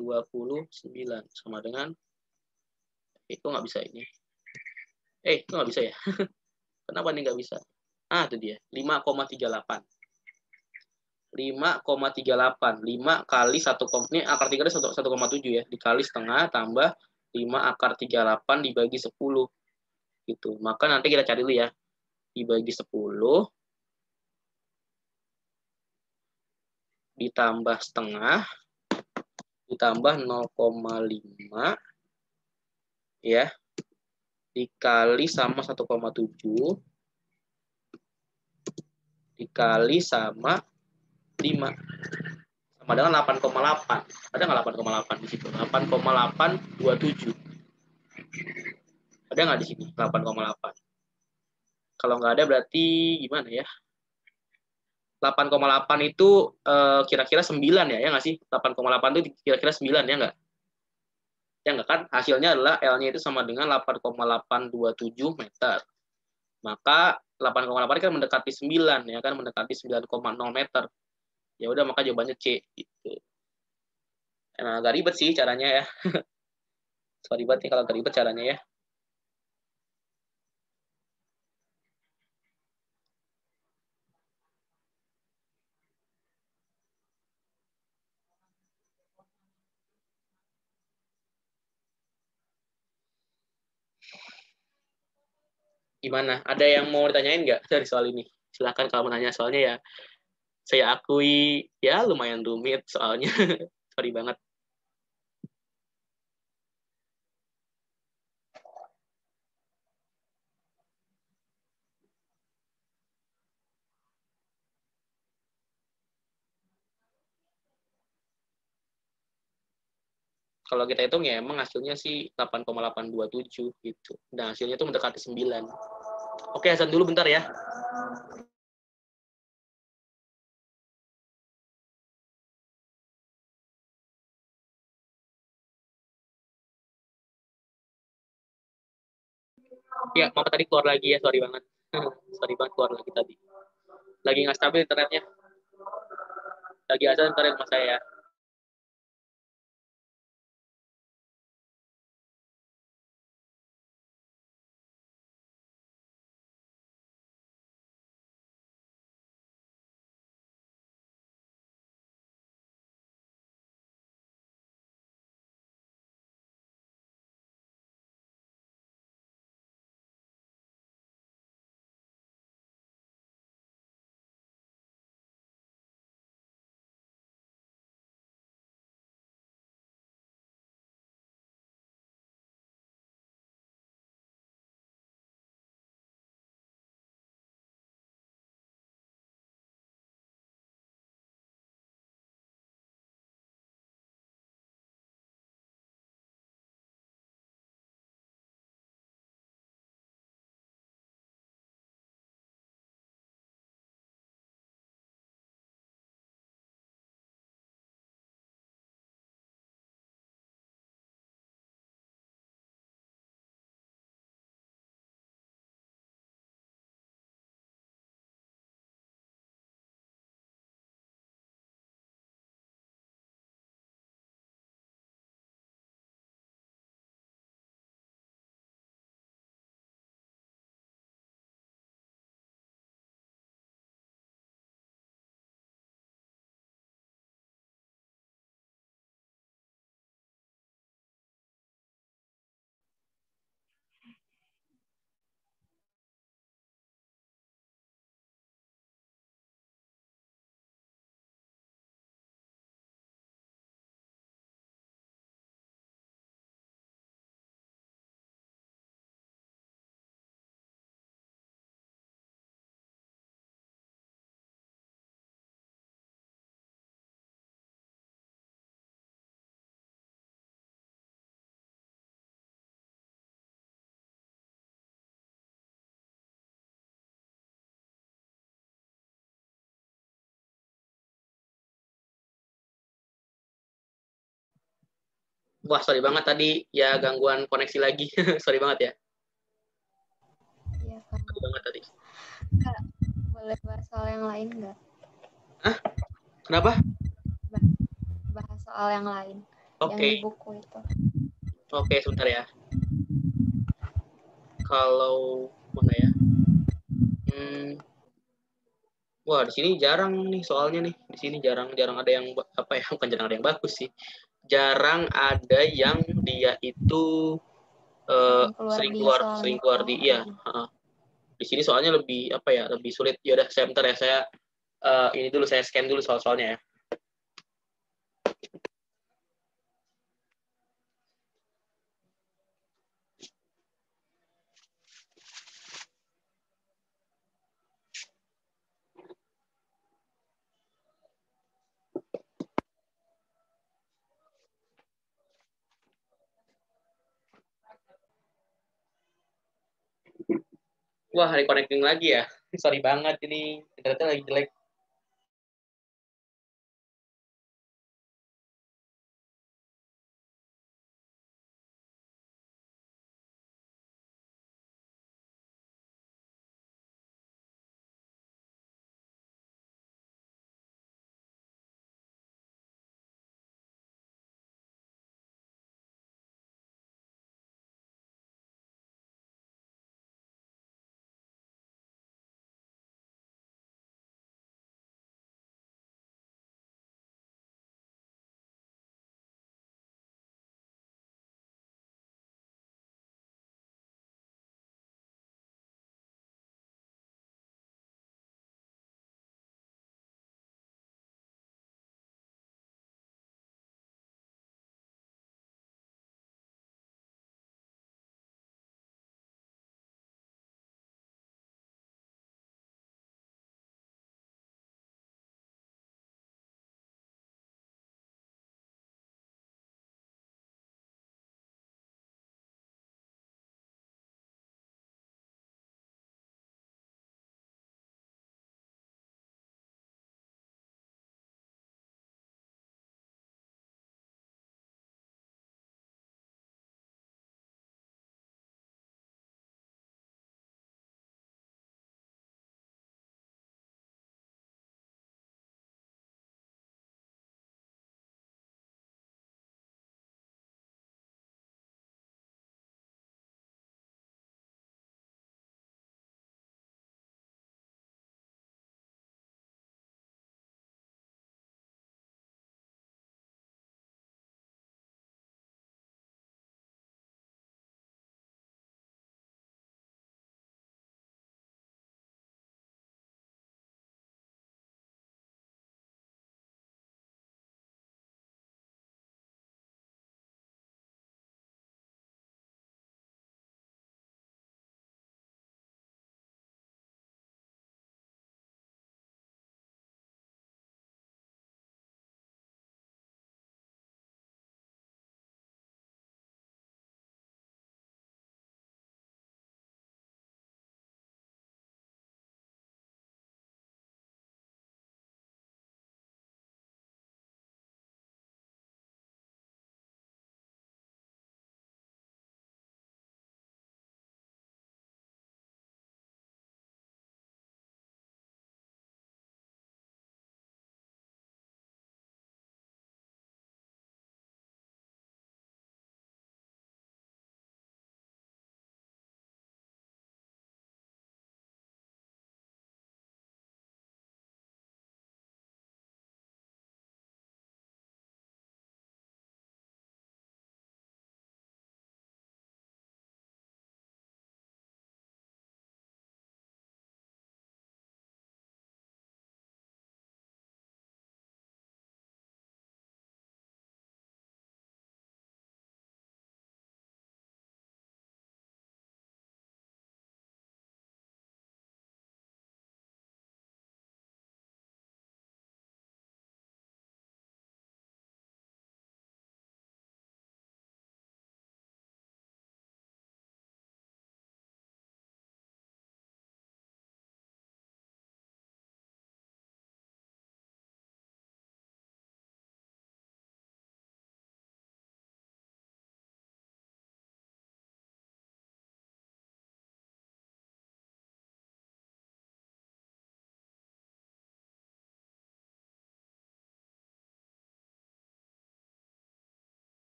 29 sama dengan itu nggak bisa ini. Itu nggak bisa ya. Kenapa nih nggak bisa? Itu dia. 5,38. 5,38. 5 kali 1, ini akar 3 itu 1,7 ya. Dikali setengah tambah 5 akar 38 dibagi 10. Gitu. Maka nanti kita cari dulu ya. Dibagi 10 ditambah setengah ditambah 0,5 ya dikali sama 1,7 dikali sama 5 sama dengan 8,8. Ada nggak 8,8 di situ? 8,827. Ada nggak di sini 8,8? Kalau nggak ada berarti gimana ya? 8,8 itu kira-kira 9 ya nggak sih? 8,8 itu kira-kira 9 ya nggak? Ya nggak kan? Hasilnya adalah L-nya itu sama dengan 8,827 meter. Maka 8,8 kan mendekati 9 ya kan, mendekati 9,0 meter. Ya udah maka jawabannya C gitu. Nah, agak ribet sih caranya ya. Sorry banget nih kalau agak ribet caranya ya. Gimana? Ada yang mau ditanyain nggak dari soal ini? Silahkan kalau mau nanya, soalnya ya saya akui ya lumayan rumit soalnya. Sorry banget. Kalau kita hitung ya emang hasilnya sih 8,827 gitu. Dan hasilnya itu mendekati 9. Oke, azan dulu bentar ya. Ya, mama tadi keluar lagi ya, sorry banget. Sorry banget keluar lagi tadi. Lagi nggak stabil internetnya. Lagi azan internet mas saya ya. Wah, sorry banget tadi ya gangguan koneksi lagi. Sorry banget ya. banget tadi.
Kak, boleh bahas soal yang lain nggak?
Kenapa?
Bahas soal yang lain. Yang
Oke.
di buku itu.
Oke, sebentar ya. Kalau mana ya? Wah, di sini jarang nih soalnya nih. Di sini jarang ada yang apa ya? Bukan jarang ada yang bagus sih. Jarang ada yang dia itu sering keluar di iya. Di sini soalnya lebih apa ya? Lebih sulit. Ya udah, saya bentar ya. Saya ini dulu saya scan dulu soal-soalnya ya. Wah, reconnecting lagi ya. Sorry banget ini. Internetnya lagi jelek.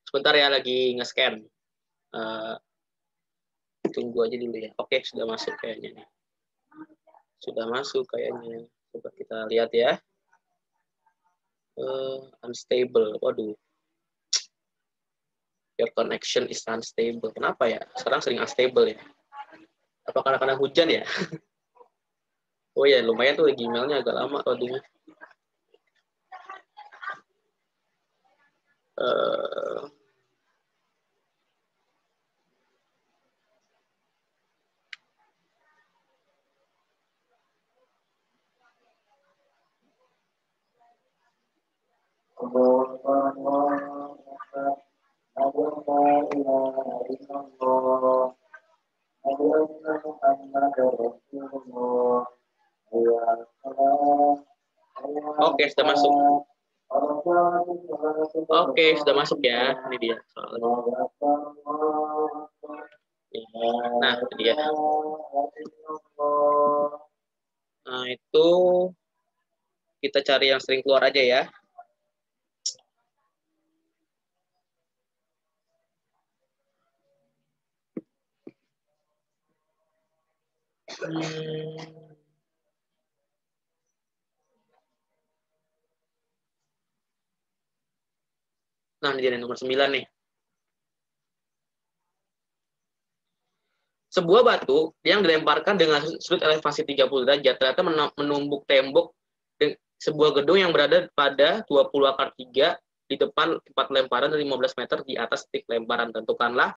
Sebentar ya, lagi nge-scan. Tunggu aja dulu ya. Oke, sudah masuk kayaknya nih. Sudah masuk kayaknya. Coba kita lihat ya. Unstable. Waduh. Your connection is unstable. Kenapa ya? Sekarang sering unstable ya. Apa karena hujan ya? Oh ya, lumayan tuh Gmail-nya agak lama loadingnya. Oke, sudah masuk. Oke, sudah masuk ya. Ini dia soalnya. Nah, ini dia. Nah, itu kita cari yang sering keluar aja ya. Nah, ini jadi nomor 9 nih. Sebuah batu yang dilemparkan dengan sudut elevasi 30 derajat ternyata menumbuk tembok sebuah gedung yang berada pada 20 akar 3 di depan tempat lemparan dan 15 meter di atas titik lemparan. Tentukanlah